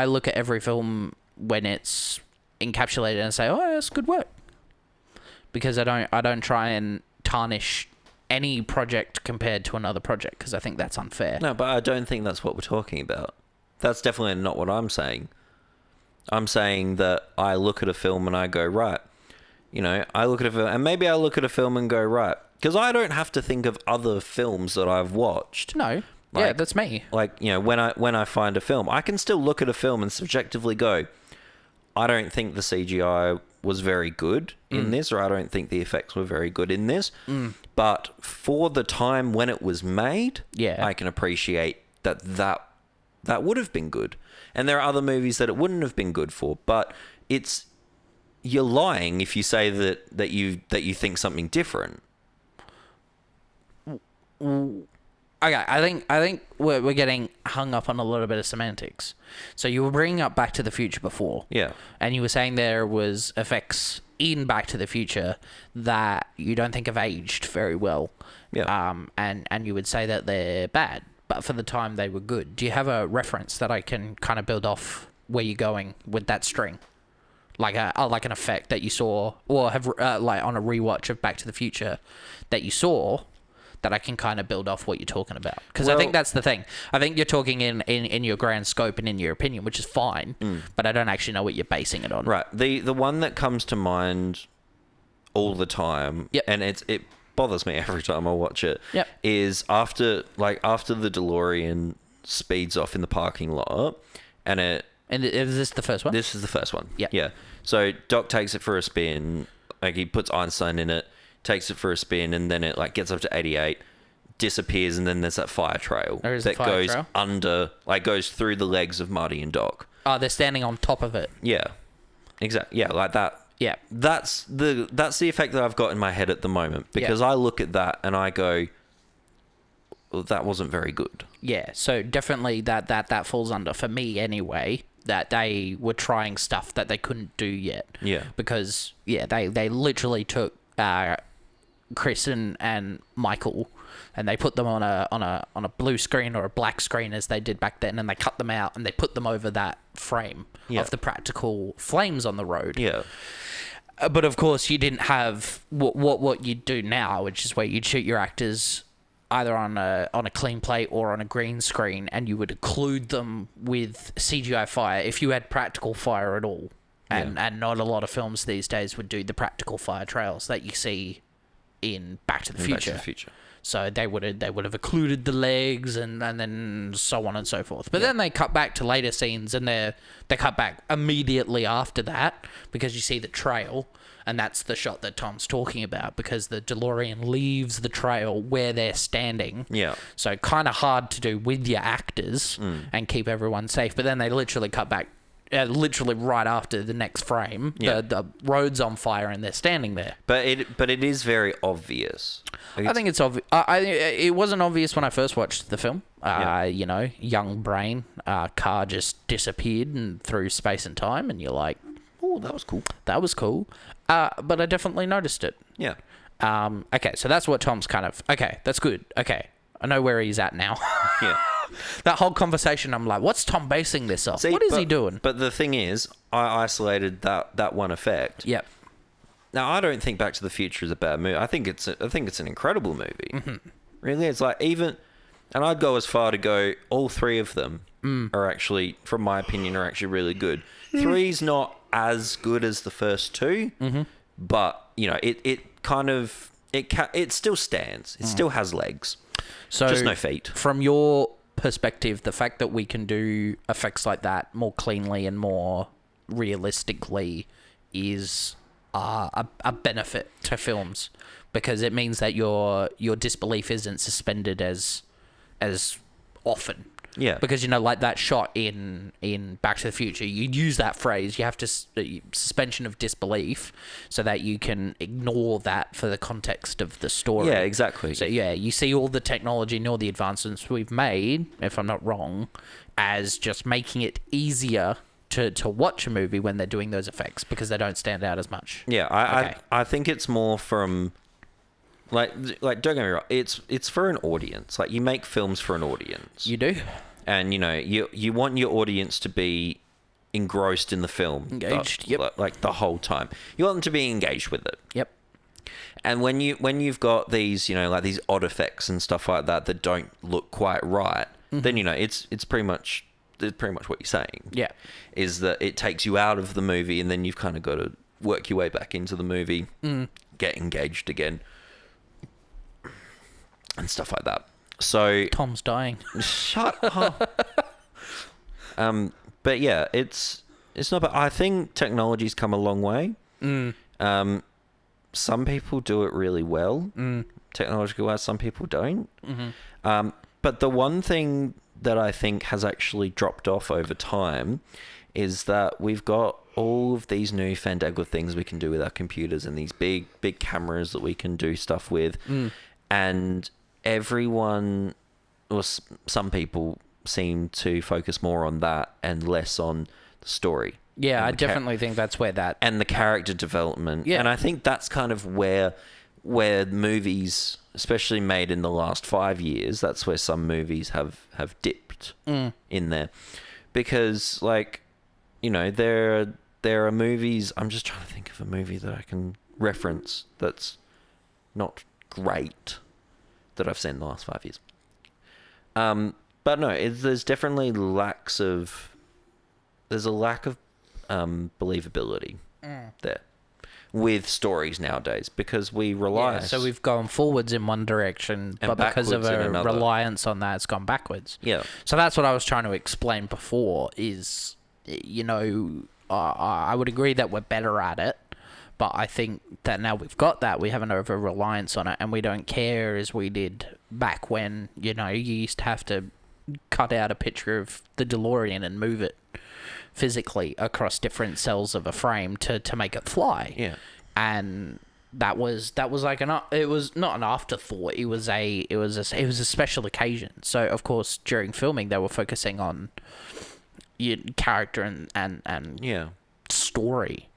S1: look at every film when it's encapsulated and say, oh, that's good work. Because I don't try and tarnish any project compared to another project, because I think that's unfair.
S2: No, but I don't think that's what we're talking about. That's definitely not what I'm saying. I'm saying that I look at a film and I go, right, I look at a film, and maybe I look at a film and go, right, because I don't have to think of other films that I've watched.
S1: No. Yeah, that's me.
S2: When I find a film, I can still look at a film and subjectively go, I don't think the CGI was very good in this, or I don't think the effects were very good in this. But for the time when it was made, I can appreciate that would have been good. And there are other movies that it wouldn't have been good for. But you're lying if you say that you think something different.
S1: Okay, I think we're getting hung up on a little bit of semantics. So you were bringing up Back to the Future before.
S2: Yeah. And
S1: you were saying there was effects in Back to the Future that you don't think have aged very well.
S2: Yeah.
S1: And you would say that they're bad, but for the time they were good. Do you have a reference that I can kind of build off where you're going with that string? Like an effect that you saw, or have on a rewatch of Back to the Future that you saw, that I can kind of build off what you're talking about. Because I think that's the thing. I think you're talking in your grand scope and in your opinion, which is fine, but I don't actually know what you're basing it on.
S2: Right. The one that comes to mind all the time, and it bothers me every time I watch it, is after the DeLorean speeds off in the parking lot, and
S1: is this the first one?
S2: This is the first one.
S1: Yeah.
S2: Yeah. So Doc takes it for a spin, he puts Einstein in it, takes it for a spin, and then it gets up to 88, disappears, and then there's that fire trail that goes under, goes through the legs of Marty and Doc.
S1: Oh, they're standing on top of it.
S2: Yeah, exactly. Yeah, like that.
S1: Yeah,
S2: that's the effect that I've got in my head at the moment, because I look at that and I go, well, that wasn't very good.
S1: Yeah, so definitely that falls under, for me anyway, that they were trying stuff that they couldn't do yet.
S2: Yeah,
S1: because they literally took Chris and Michael, and they put them on a blue screen or a black screen as they did back then, and they cut them out and they put them over that frame of the practical flames on the road.
S2: Yeah.
S1: But of course, you didn't have what you do now, which is where you'd shoot your actors either on a clean plate or on a green screen, and you would occlude them with CGI fire if you had practical fire at all. And not a lot of films these days would do the practical fire trails that you see in Back to the Future. So they would have occluded the legs and then so on and so forth. But then they cut back to later scenes, and they cut back immediately after that because you see the trail, and that's the shot that Tom's talking about, because the DeLorean leaves the trail where they're standing.
S2: Yeah.
S1: So kind of hard to do with your actors and keep everyone safe. But then they literally cut back. Literally right after the next frame, the road's on fire and they're standing there.
S2: But it is very obvious.
S1: I think it's obvious. It wasn't obvious when I first watched the film. You know, young brain, car just disappeared and through space and time, and you're like,
S2: oh, that was cool.
S1: That was cool. But I definitely noticed it.
S2: Yeah.
S1: Okay, so that's what Tom's kind of... Okay, that's good. Okay, I know where he's at now.
S2: Yeah.
S1: That whole conversation, I'm like, what's Tom basing this off? What is he doing?
S2: But the thing is, I isolated that one effect.
S1: Yep.
S2: Now, I don't think Back to the Future is a bad movie. I think it's an incredible movie. Mm-hmm. Really, it's like and I'd go as far to go, all three of them are actually, from my opinion, are actually really good. Three's not as good as the first two, but you know, it kind of it still stands. It still has legs.
S1: So
S2: just no feet. From
S1: your perspective, the fact that we can do effects like that more cleanly and more realistically is a benefit to films, because it means that your disbelief isn't suspended as often.
S2: Yeah.
S1: Because, you know, like that shot in Back to the Future, you'd use that phrase, you have to suspension of disbelief, so that you can ignore that for the context of the story.
S2: Yeah, exactly.
S1: So, yeah, you see all the technology and all the advancements we've made, if I'm not wrong, as just making it easier to watch a movie when they're doing those effects, because they don't stand out as much.
S2: Yeah, I think it's more from... Like, don't get me wrong. It's for an audience. Like, you make films for an audience.
S1: You do,
S2: and you know you want your audience to be engrossed in the film,
S1: engaged.
S2: Like the whole time. You want them to be engaged with it.
S1: Yep.
S2: And when you've got these, you know, like these odd effects and stuff like that that don't look quite right, then you know it's pretty much what you're saying.
S1: Yeah.
S2: Is that it takes you out of the movie, and then you've kind of got to work your way back into the movie, get engaged again. And stuff like that. So
S1: Tom's dying.
S2: Shut up. But yeah, it's not. But I think technology's come a long way. Some people do it really well, technologically wise. Some people don't. But the one thing that I think has actually dropped off over time is that we've got all of these new fandangled things we can do with our computers, and these big cameras that we can do stuff with, and everyone, or some people, seem to focus more on that and less on the story.
S1: Yeah, I definitely think that's where that...
S2: And the character development. Yeah. And I think that's kind of where movies, especially made in the last 5 years, that's where some movies have dipped in there. Because, like, you know, there are movies... I'm just trying to think of a movie that I can reference that's not great that I've seen in the last 5 years. But no, there's definitely there's a lack of believability there with stories nowadays, because we rely...
S1: Yeah, so we've gone forwards in one direction, but because of a reliance on that, it's gone backwards.
S2: Yeah.
S1: So that's what I was trying to explain before, is, you know, I would agree that we're better at it, but I think that now we've got that, we have an over-reliance on it, and we don't care as we did back when, you know, you used to have to cut out a picture of the DeLorean and move it physically across different cells of a frame to make it fly.
S2: Yeah.
S1: And that was like it was not an afterthought, it was a special occasion. So of course during filming they were focusing on character and
S2: yeah,
S1: story.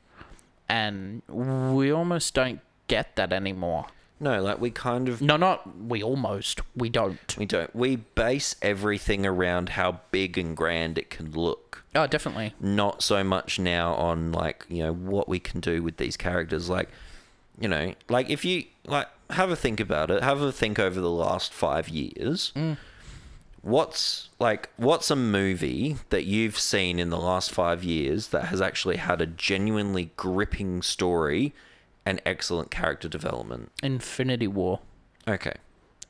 S1: And we almost don't get that anymore.
S2: No, like we kind of...
S1: No, we don't.
S2: We don't. We base everything around how big and grand it can look.
S1: Oh, definitely.
S2: Not so much now on, like, you know, what we can do with these characters. Like, you know, like if you like have a think about it, have a think over the last 5 years. What's a movie that you've seen in the last 5 years that has actually had a genuinely gripping story and excellent character development?
S1: Infinity War.
S2: Okay.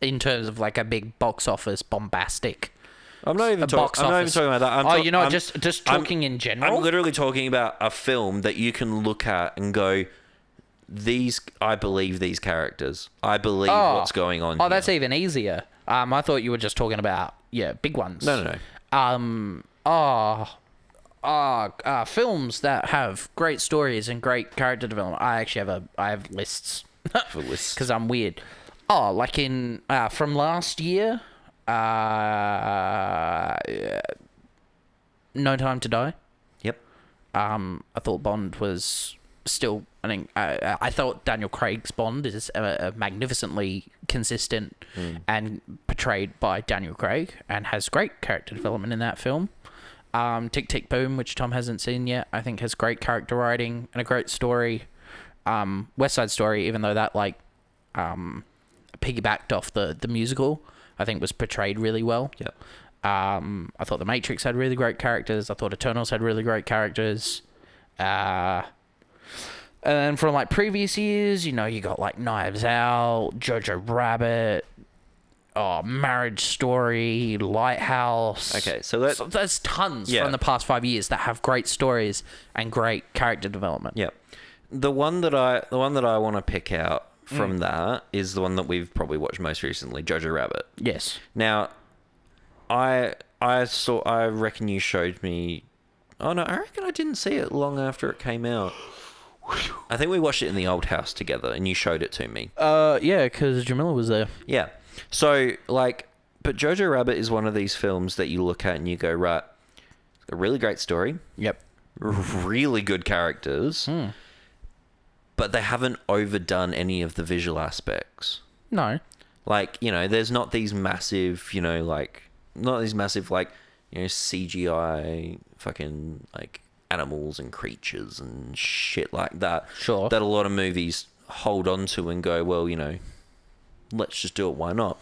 S1: In terms of like a big box office bombastic.
S2: I'm not even talking about that.
S1: Just talking in general.
S2: I'm literally talking about a film that you can look at and go, I believe these characters. I believe what's going on here.
S1: That's even easier. I thought you were just talking about, big ones.
S2: No.
S1: Films that have great stories and great character development. I have lists.
S2: For lists.
S1: Because I'm weird. Like in, from last year, No Time to Die.
S2: Yep.
S1: I thought Bond was still, I thought Daniel Craig's Bond is magnificently consistent and portrayed by Daniel Craig and has great character development in that film. Tick Tick Boom, which Tom hasn't seen yet, I think has great character writing and a great story. West Side Story, even though that piggybacked off the musical, I think was portrayed really well.
S2: Yep.
S1: I thought The Matrix had really great characters. I thought Eternals had really great characters. And then from like previous years, you got like Knives Out, Jojo Rabbit, Marriage Story, Lighthouse.
S2: Okay, so
S1: there's tons from the past 5 years that have great stories and great character development.
S2: Yep. The one that I want to pick out from that is the one that we've probably watched most recently, Jojo Rabbit.
S1: Yes.
S2: Now, I reckon you showed me. Oh no, I reckon I didn't see it long after it came out. I think we watched it in the old house together, and you showed it to me.
S1: Yeah, because Jamila was there.
S2: Yeah. So, but Jojo Rabbit is one of these films that you look at and you go, right, a really great story.
S1: Yep.
S2: Really good characters. But they haven't overdone any of the visual aspects.
S1: No.
S2: There's not these massive, CGI fucking, animals and creatures and shit like that.
S1: Sure.
S2: That a lot of movies hold on to and go, well, let's just do it, why not?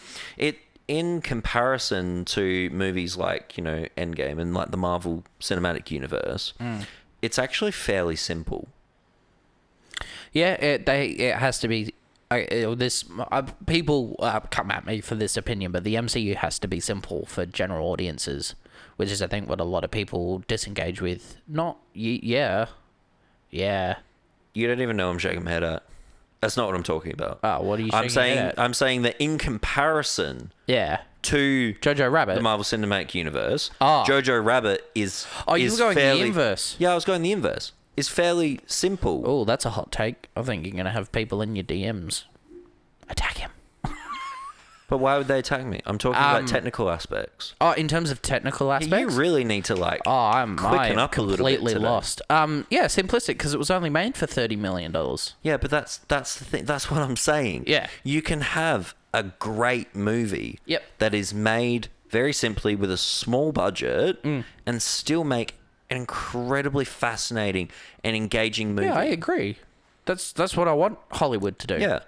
S2: In comparison to movies like, Endgame and like the Marvel Cinematic Universe, it's actually fairly simple.
S1: Yeah, it has to be. People come at me for this opinion, but the MCU has to be simple for general audiences, which is, I think, what a lot of people disengage with. Yeah.
S2: You don't even know I'm shaking my head at. That's not what I'm talking about.
S1: What are you shaking your head at?
S2: I'm saying that in comparison, to
S1: Jojo Rabbit,
S2: the Marvel Cinematic Universe, Jojo Rabbit is. Oh, you were going the
S1: inverse.
S2: Yeah, I was going the inverse. Is fairly simple.
S1: Oh, that's a hot take. I think you're going to have people in your DMs attack him.
S2: But why would they attack me? I'm talking about technical aspects.
S1: Oh, in terms of technical aspects?
S2: You really need to
S1: I'm
S2: quicken up a little bit
S1: completely lost. Yeah, simplistic, because it was only made for $30 million.
S2: Yeah, but that's the thing. That's what I'm saying.
S1: Yeah.
S2: You can have a great movie that is made very simply with a small budget and still make an incredibly fascinating and engaging movie.
S1: Yeah, I agree. That's what I want Hollywood to do.
S2: Yeah.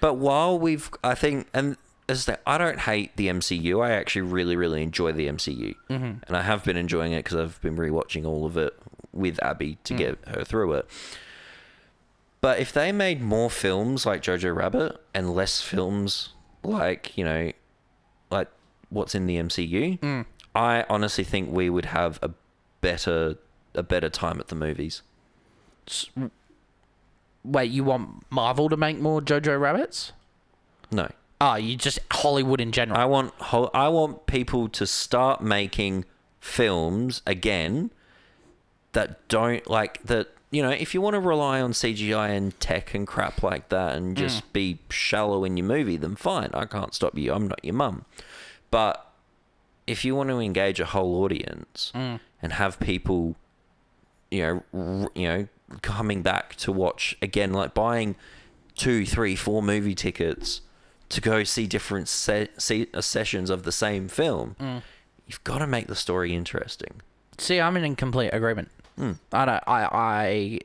S2: But while I don't hate the MCU. I actually really, really enjoy the MCU. And I have been enjoying it because I've been rewatching all of it with Abby to get her through it. But if they made more films like Jojo Rabbit and less films like what's in the MCU, I honestly think we would have a better time at the movies.
S1: Wait, you want Marvel to make more Jojo Rabbits?
S2: No.
S1: You just Hollywood in general.
S2: I want people to start making films again that don't that. If you want to rely on CGI and tech and crap like that and just be shallow in your movie, then fine. I can't stop you. I'm not your mum. But if you want to engage a whole audience and have people, coming back to watch again, like buying 2, 3, 4 movie tickets to go see different sessions of the same film, you've got to make the story interesting.
S1: See, I'm in complete agreement. While I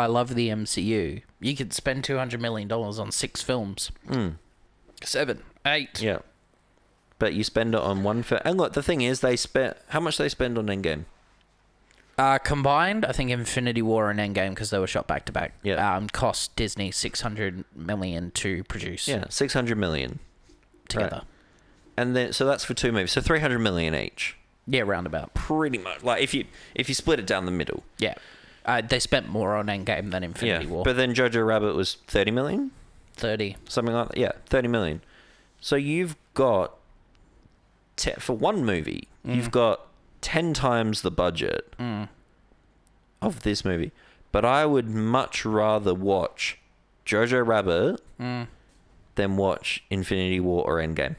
S1: love the MCU, You could spend $200 million on 6 films. 7, 8.
S2: Yeah. But you spend it on one film. And look, the thing is, how much they spend on Endgame?
S1: Combined, I think Infinity War and Endgame, because they were shot back to back, cost Disney $600 million to produce.
S2: Yeah, $600 million
S1: together.
S2: Right. And then, so that's for 2 movies. So $300 million each.
S1: Yeah, roundabout.
S2: Pretty much. Like if you split it down the middle.
S1: Yeah. They spent more on Endgame than Infinity War.
S2: But then Jojo Rabbit was 30 million?
S1: 30.
S2: Something like that. Yeah, 30 million. So you've got, for one movie, you've got 10 times the budget of this movie. But I would much rather watch Jojo Rabbit than watch Infinity War or Endgame.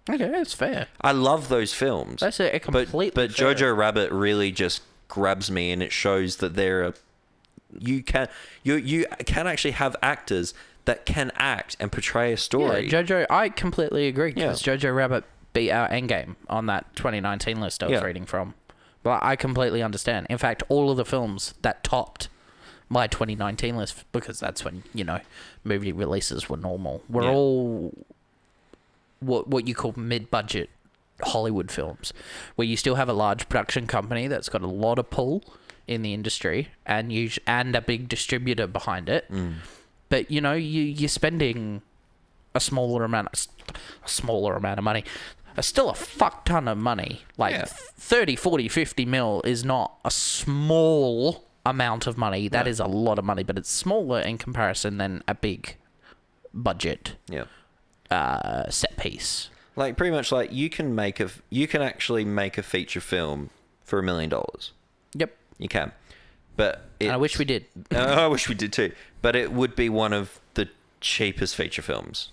S1: Okay, that's fair.
S2: I love those films.
S1: That's a completely
S2: But
S1: fair.
S2: Jojo Rabbit really just grabs me, and it shows that you can actually have actors that can act and portray a story.
S1: Yeah, Jojo, I completely agree, because Jojo Rabbit beat out Endgame on that 2019 list I was reading from. But I completely understand. In fact, all of the films that topped my 2019 list, because that's when, movie releases were normal, were all what you call mid-budget Hollywood films, where you still have a large production company that's got a lot of pull in the industry and a big distributor behind it. But you're spending a smaller amount of money. Still a fuck ton of money. Like 30, 40, 50 mil is not a small amount of money. That is a lot of money, but it's smaller in comparison than a big budget set piece.
S2: Like pretty much, like you can actually make a feature film for $1 million.
S1: Yep,
S2: you can. But
S1: I wish we did.
S2: I wish we did too. But it would be one of the cheapest feature films.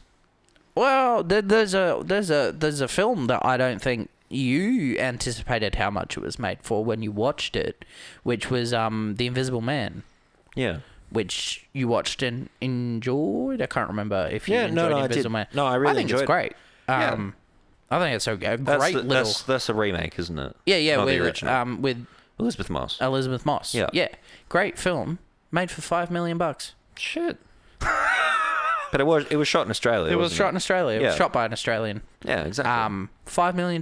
S1: Well, there's a film that I don't think you anticipated how much it was made for when you watched it, which was The Invisible Man. Yeah. Which you watched and enjoyed. I can't remember if you enjoyed Invisible Man.
S2: No, I really enjoyed it.
S1: I think it's great. I think it's a great little...
S2: That's a remake, isn't it?
S1: Yeah,
S2: not
S1: with,
S2: the original.
S1: with
S2: Elizabeth Moss.
S1: Elizabeth Moss. Yeah. Great film. Made for $5 million.
S2: Shit. But it was shot in Australia.
S1: It was shot in Australia. It was shot by an Australian.
S2: Yeah, exactly.
S1: $5 million.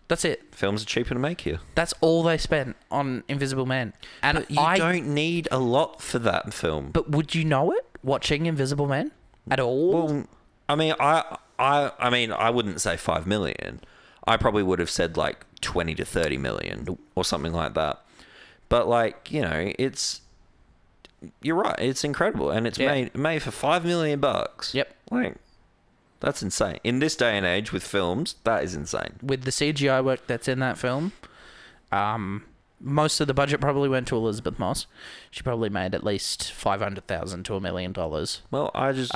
S1: That's it.
S2: Films are cheaper to make here.
S1: That's all they spent on Invisible Man. And
S2: but you don't need a lot for that film.
S1: But would you know it watching Invisible Man at all?
S2: Well, I mean, I wouldn't say 5 million. I probably would have said like 20 to 30 million or something like that. But like, you're right. It's incredible, and it's made for $5 million.
S1: Yep.
S2: Like, that's insane. In this day and age with films, that is insane.
S1: With the CGI work that's in that film, most of the budget probably went to Elizabeth Moss. She probably made at least $500,000 to $1 million.
S2: Well, I just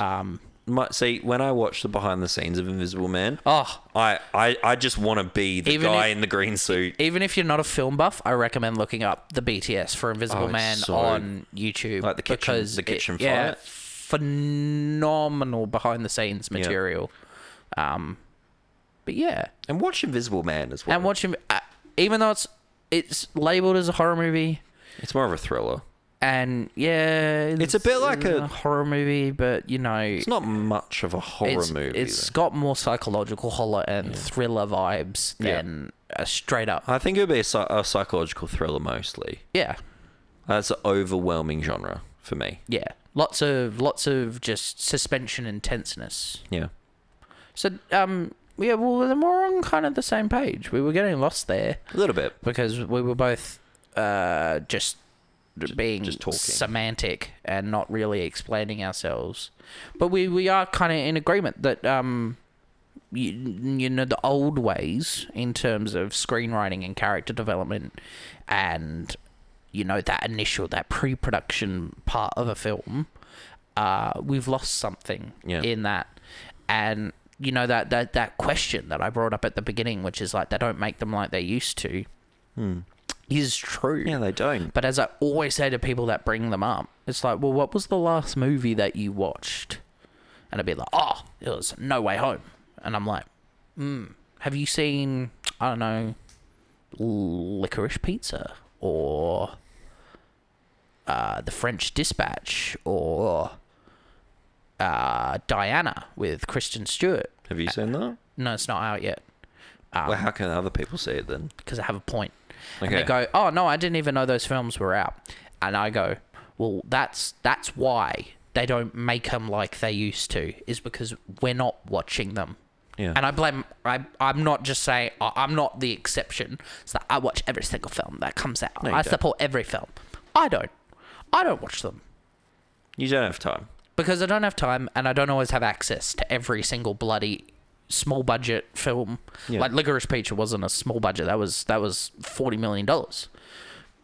S2: see when I watch the behind the scenes of Invisible Man. I just want to be the guy in the green suit.
S1: Even if you're not a film buff, I recommend looking up the BTS for Invisible Man on YouTube,
S2: like the kitchen fight.
S1: Phenomenal behind the scenes material. But yeah,
S2: and watch Invisible Man as well.
S1: And watch him, even though it's labeled as a horror movie.
S2: It's more of a thriller.
S1: And
S2: it's a bit like a
S1: horror movie, but
S2: it's not much of a horror movie.
S1: It's got more psychological horror and thriller vibes than a straight up.
S2: I think it would be a psychological thriller mostly. Yeah, that's an overwhelming genre for me.
S1: Yeah, lots of just suspension and tenseness. Yeah. So well, then we're on kind of the same page. We were getting lost there
S2: a little bit
S1: because we were both just being semantic and not really explaining ourselves. But we are kind of in agreement that the old ways in terms of screenwriting and character development and that pre-production part of a film, we've lost something in that. And that question that I brought up at the beginning, which is like they don't make them like they used to, is true.
S2: Yeah, they don't.
S1: But as I always say to people that bring them up, it's like, well, what was the last movie that you watched? And it'd be like, it was No Way Home. And I'm like, have you seen, I don't know, Licorice Pizza or The French Dispatch or Diana with Kristen Stewart.
S2: Have you seen that?
S1: No, it's not out yet.
S2: Well, how can other people see it then?
S1: Because I have a point.
S2: Okay.
S1: And they go, oh, no, I didn't even know those films were out. And I go, well, that's why they don't make them like they used to, is because we're not watching them.
S2: Yeah.
S1: And I blame... I'm not just saying... I'm not the exception. It's that I watch every single film that comes out.
S2: No, you
S1: I
S2: don't.
S1: support every film. I don't watch them.
S2: You don't have time.
S1: Because I don't have time, and I don't always have access to every single bloody small budget film.
S2: Yeah.
S1: Like Licorice Pizza wasn't a small budget. That was $40 million.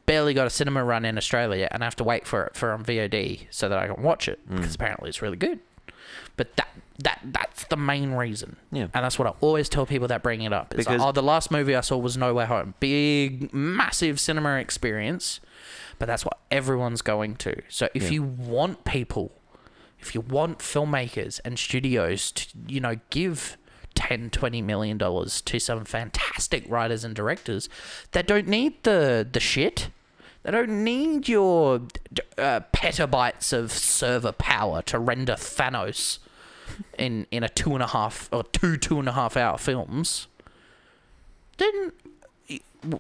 S1: Barely got a cinema run in Australia, and I have to wait for it on VOD so that I can watch it, because apparently it's really good. But that's the main reason.
S2: Yeah.
S1: And that's what I always tell people that bring it up. It's
S2: Because-
S1: like, the last movie I saw was No Way Home. Big, massive cinema experience, but that's what everyone's going to. So if you want people... If you want filmmakers and studios to, give $10-20 million to some fantastic writers and directors that don't need the shit, they don't need your petabytes of server power to render Thanos in a 2.5 hour films, then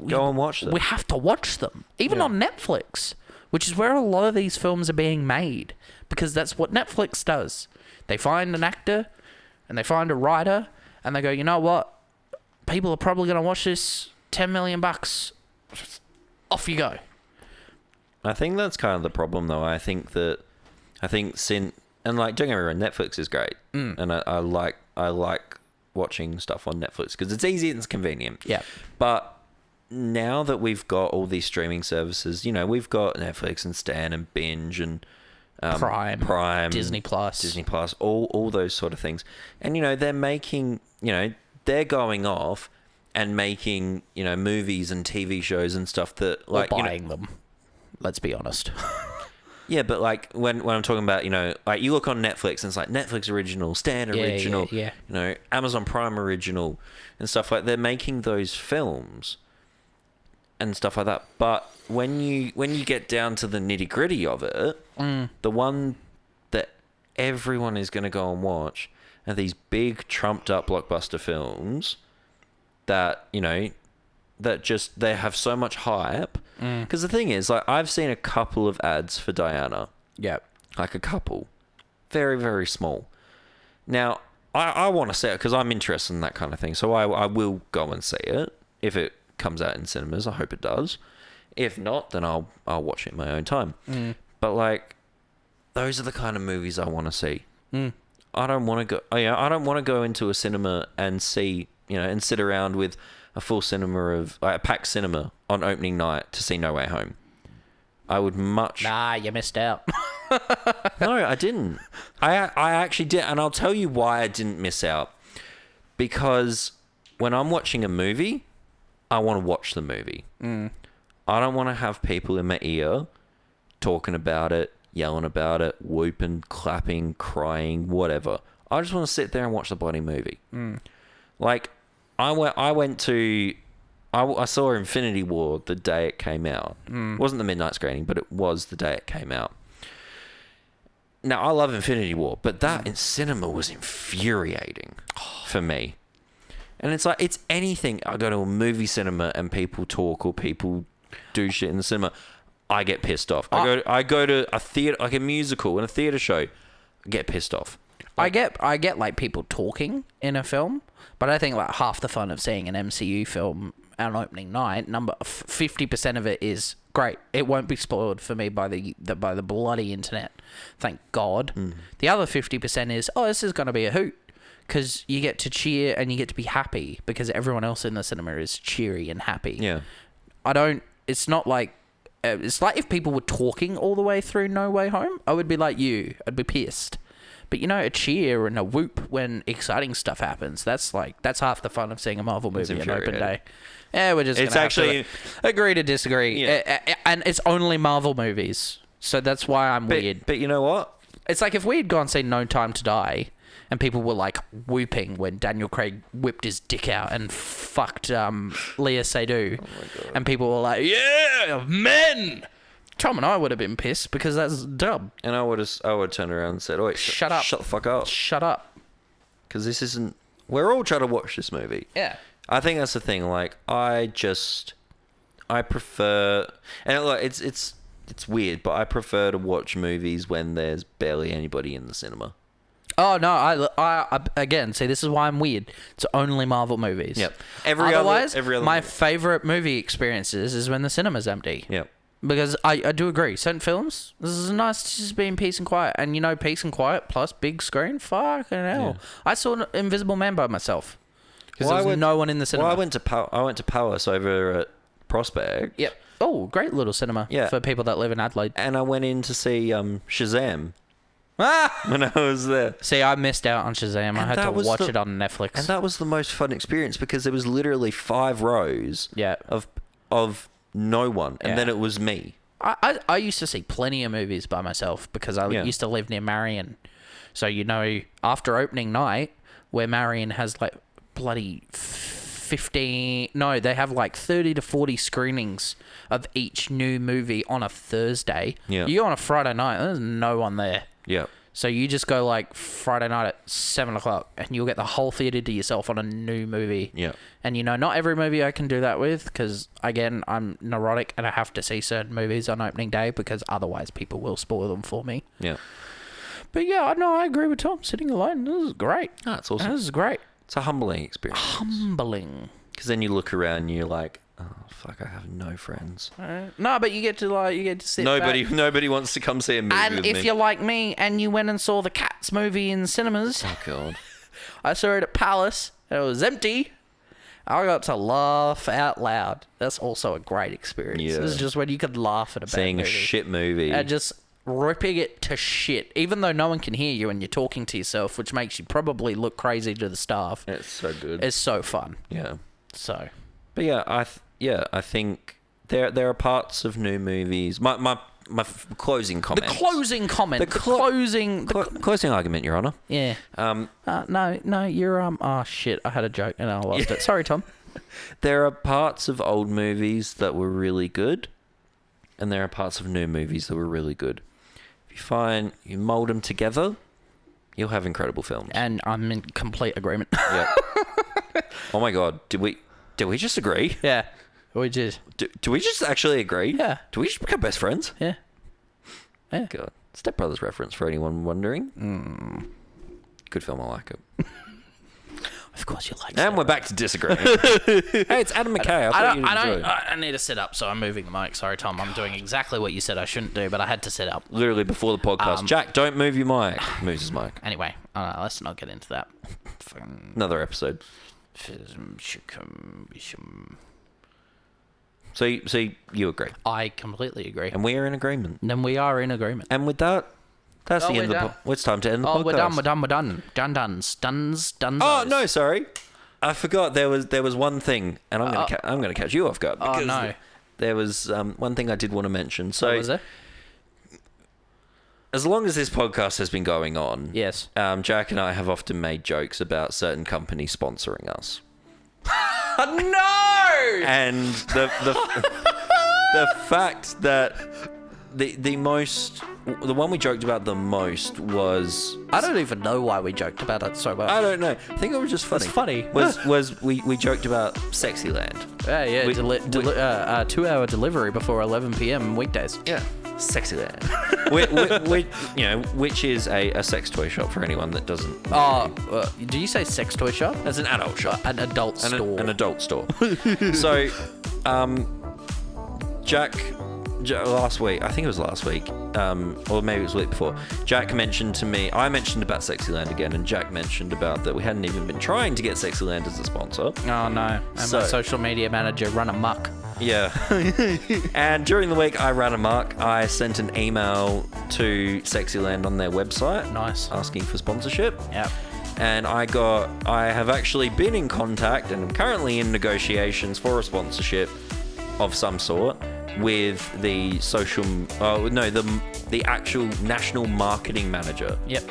S2: Go and watch them.
S1: we have to watch them, even on Netflix, which is where a lot of these films are being made, because that's what Netflix does. They find an actor and they find a writer and they go, you know what? People are probably going to watch this. $10 million. Off you go.
S2: I think that's kind of the problem, though. I think and like, don't get me wrong, Netflix is great, and I like watching stuff on Netflix because it's easy and it's convenient.
S1: Yeah.
S2: But now that we've got all these streaming services, we've got Netflix and Stan and Binge and Prime,
S1: Disney Plus,
S2: all those sort of things, and they're making, they're going off and making movies and TV shows and stuff that like
S1: buying them. Let's be honest.
S2: Yeah, but like when I'm talking about, like you look on Netflix and it's like Netflix original, Stan original,
S1: yeah.
S2: Amazon Prime original and stuff like, they're making those films and stuff like that. But when you get down to the nitty-gritty of it, the one that everyone is going to go and watch are these big trumped up blockbuster films that, that just, they have so much hype. Because the thing is, like, I've seen a couple of ads for Diana.
S1: Yeah.
S2: Like a couple. Very, very small. Now, I want to see it because I'm interested in that kind of thing. So I will go and see it if it comes out in cinemas. I hope it does. If not, then I'll watch it in my own time. But like, those are the kind of movies I want to see. I don't want to go. I don't want to go into a cinema and see, and sit around with a full cinema of like a packed cinema on opening night to see No Way Home. I would much.
S1: Nah, you missed out.
S2: No, I didn't. I actually did, and I'll tell you why I didn't miss out. Because when I'm watching a movie, I want to watch the movie. I don't want to have people in my ear talking about it, yelling about it, whooping, clapping, crying, whatever. I just want to sit there and watch the bloody movie. Like, I saw Infinity War the day it came out. It wasn't the midnight screening, but it was the day it came out. Now, I love Infinity War, but that in cinema was infuriating for me. And it's like, it's anything. I go to a movie cinema and people talk or people do shit in the cinema, I get pissed off. I go to a theater, like a musical and a theater show, I get pissed off.
S1: I get like people talking in a film, but I think like half the fun of seeing an MCU film on opening night, 50% of it is great. It won't be spoiled for me by the bloody internet, thank God. The other 50% is, this is going to be a hoot, because you get to cheer and you get to be happy because everyone else in the cinema is cheery and happy.
S2: Yeah.
S1: It's not like, it's like if people were talking all the way through No Way Home, I would be like you. I'd be pissed. But a cheer and a whoop when exciting stuff happens, that's half the fun of seeing a Marvel movie on open day. Yeah, we're just going to have to agree to disagree.
S2: Yeah.
S1: And it's only Marvel movies, so that's why I'm weird.
S2: But you know what?
S1: It's like if we had gone and seen No Time to Die, and people were like whooping when Daniel Craig whipped his dick out and fucked Leah Seydoux, and people were like, "Yeah, men, Tom and I would have been pissed because that's dub.
S2: And I would turn around and said, "Oi,
S1: Shut up.
S2: Shut the fuck up.
S1: Shut up."
S2: Because this isn't... We're all trying to watch this movie.
S1: Yeah.
S2: I think that's the thing. Like, I prefer... And look, it's weird, but I prefer to watch movies when there's barely anybody in the cinema.
S1: Oh, no, I again, see, this is why I'm weird. It's only Marvel movies.
S2: Yep.
S1: Every other my
S2: movie.
S1: favourite movie experiences is when the cinema's empty.
S2: Yep.
S1: Because I do agree. Certain films, this is nice to just be in peace and quiet. And, you know, peace and quiet plus big screen, fucking hell.
S2: Yeah.
S1: I saw Invisible Man by myself. Because
S2: Well,
S1: there was no one in the cinema.
S2: Well, I went to Palace over at Prospect.
S1: Yep. Oh, great little cinema for people that live in Adelaide.
S2: And I went in to see Shazam
S1: Ah!
S2: when I was there.
S1: See, I missed out on Shazam. I had to watch it on Netflix.
S2: And that was the most fun experience because there was literally 5 rows of no one. And then it was me.
S1: I used to see plenty of movies by myself because I used to live near Marion. So, you know, after opening night, where Marion has like bloody 15... No, they have like 30 to 40 screenings of each new movie on a Thursday.
S2: Yeah.
S1: You go on a Friday night, there's no one there.
S2: Yeah.
S1: So you just go like Friday night at 7 o'clock and you'll get the whole theatre to yourself on a new movie.
S2: Yeah.
S1: And, you know, not every movie I can do that with because, again, I'm neurotic and I have to see certain movies on opening day because otherwise people will spoil them for me.
S2: Yeah.
S1: But, yeah, no, I agree with Tom. Sitting alone, this is great.
S2: Oh, it's awesome.
S1: This is great.
S2: It's a humbling experience.
S1: Humbling.
S2: Because then you look around and you're like, oh, fuck, I have no friends.
S1: No, but you get to sit back.
S2: Nobody wants to come see a movie
S1: And
S2: with
S1: if
S2: me.
S1: you're like me and you went and saw the Cats movie in cinemas...
S2: Oh, God.
S1: I saw it at Palace. It was empty. I got to laugh out loud. That's also a great experience.
S2: Yeah.
S1: This is just when you could laugh at a bad
S2: Seeing
S1: movie.
S2: a shit movie.
S1: And just ripping it to shit. Even though no one can hear you and you're talking to yourself, which makes you probably look crazy to the staff.
S2: It's so good.
S1: It's so fun.
S2: Yeah.
S1: So.
S2: But yeah, I think there are parts of new movies. My closing comment.
S1: The closing comment. The
S2: closing argument, Your Honour.
S1: Yeah. No, you're oh shit, I had a joke and I lost it. Sorry, Tom.
S2: There are parts of old movies that were really good, and there are parts of new movies that were really good. If you mold them together, you'll have incredible films.
S1: And I'm in complete agreement.
S2: Yeah. Oh my God, did we just agree?
S1: Yeah. We did.
S2: Do we just actually agree?
S1: Yeah.
S2: Do we just become best friends?
S1: Yeah. Yeah.
S2: God. Step Brothers reference for anyone wondering. Good film, I like it.
S1: Of course you like it.
S2: And we're back to disagreeing. Hey, it's Adam McKay.
S1: I need to sit up, so I'm moving the mic. Sorry, Tom. I'm doing exactly what you said I shouldn't do, but I had to sit up.
S2: Literally before the podcast. Jack, don't move your mic. Moves his mic.
S1: Anyway, let's not get into that.
S2: Another episode. So you agree?
S1: I completely agree.
S2: And we are in agreement.
S1: Then we are in agreement.
S2: And with that, that's the end of the... It's time to end the podcast.
S1: We're done. Done.
S2: Oh, no, sorry. I forgot there was one thing, and I'm gonna catch you off guard.
S1: Oh, no.
S2: There was one thing I did want to mention. So,
S1: what was it?
S2: As long as this podcast has been going on,
S1: yes,
S2: Jack and I have often made jokes about certain companies sponsoring us.
S1: No!
S2: And the fact that the one we joked about the most was...
S1: I don't even know why we joked about it so much.
S2: I don't know. I think it was just funny.
S1: It's funny.
S2: Was we joked about Sexyland.
S1: Yeah. 2-hour delivery before 11 p.m. weekdays.
S2: Yeah. Sexyland. which is a sex toy shop for anyone that doesn't...
S1: do you say sex toy shop?
S2: It's an adult shop.
S1: An adult store.
S2: An adult store. So, Jack... last week, I think it was last week, or maybe it was the week before, Jack mentioned to me, I mentioned about Sexyland again, and Jack mentioned about that we hadn't even been trying to get Sexyland as a sponsor.
S1: Oh no, and my social media manager run amok.
S2: Yeah. And during the week I ran amok. I sent an email to Sexyland on their website.
S1: Nice.
S2: Asking for sponsorship.
S1: Yep.
S2: And I have actually been in contact and am currently in negotiations for a sponsorship of some sort with the the actual national marketing manager.
S1: Yep.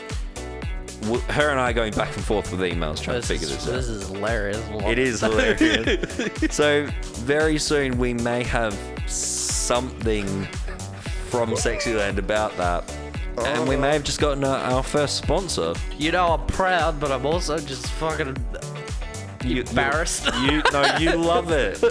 S2: Her and I going back and forth with emails trying to figure this out.
S1: This is hilarious.
S2: It is hilarious. So very soon we may have something from Sexyland about that. And we may have just gotten our first sponsor.
S1: You know, I'm proud, but I'm also just fucking embarrassed.
S2: You love it.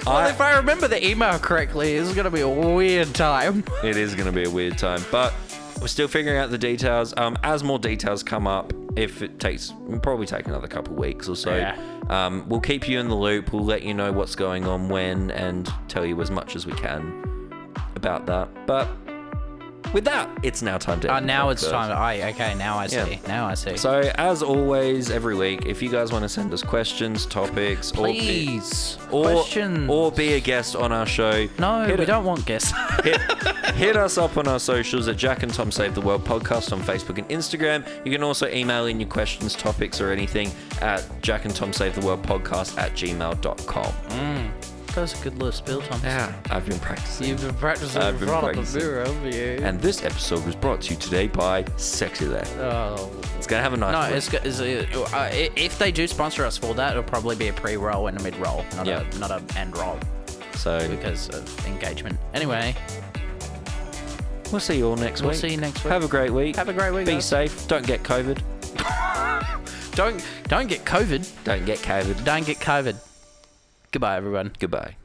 S1: Well, if I remember the email correctly, this is going to be a weird time.
S2: It is going to be a weird time, but we're still figuring out the details. As more details come up, it'll probably take another couple of weeks or so.
S1: Yeah.
S2: We'll keep you in the loop. We'll let you know what's going on when and tell you as much as we can about that. But with that, it's now time to end
S1: now
S2: the
S1: it's
S2: podcast.
S1: time. Okay, now I see.
S2: Yeah.
S1: Now I see.
S2: So, as always, every week, if you guys want to send us questions, topics,
S1: Please,
S2: or
S1: questions.
S2: or be a guest on our show,
S1: No, we don't want guests.
S2: hit us up on our socials at Jack and Tom Save the World Podcast on Facebook and Instagram. You can also email in your questions, topics, or anything at Jack and Tom Save the World Podcast at gmail.com.
S1: That was a good little spill, Tom.
S2: Yeah, I've been practicing.
S1: You've been practicing in front of the mirror, haven't you?
S2: And this episode was brought to you today by Sexyland.
S1: Oh.
S2: It's going to have a nice look.
S1: If they do sponsor us for that, it'll probably be a pre-roll and a mid-roll, not a end roll,
S2: So
S1: because of engagement. Anyway,
S2: we'll see you all next week.
S1: we'll see you next week.
S2: Have a great week.
S1: Have a great week.
S2: Be
S1: guys.
S2: safe. Don't get COVID.
S1: Don't get COVID.
S2: Don't get COVID.
S1: Don't get COVID. Goodbye, everyone.
S2: Goodbye.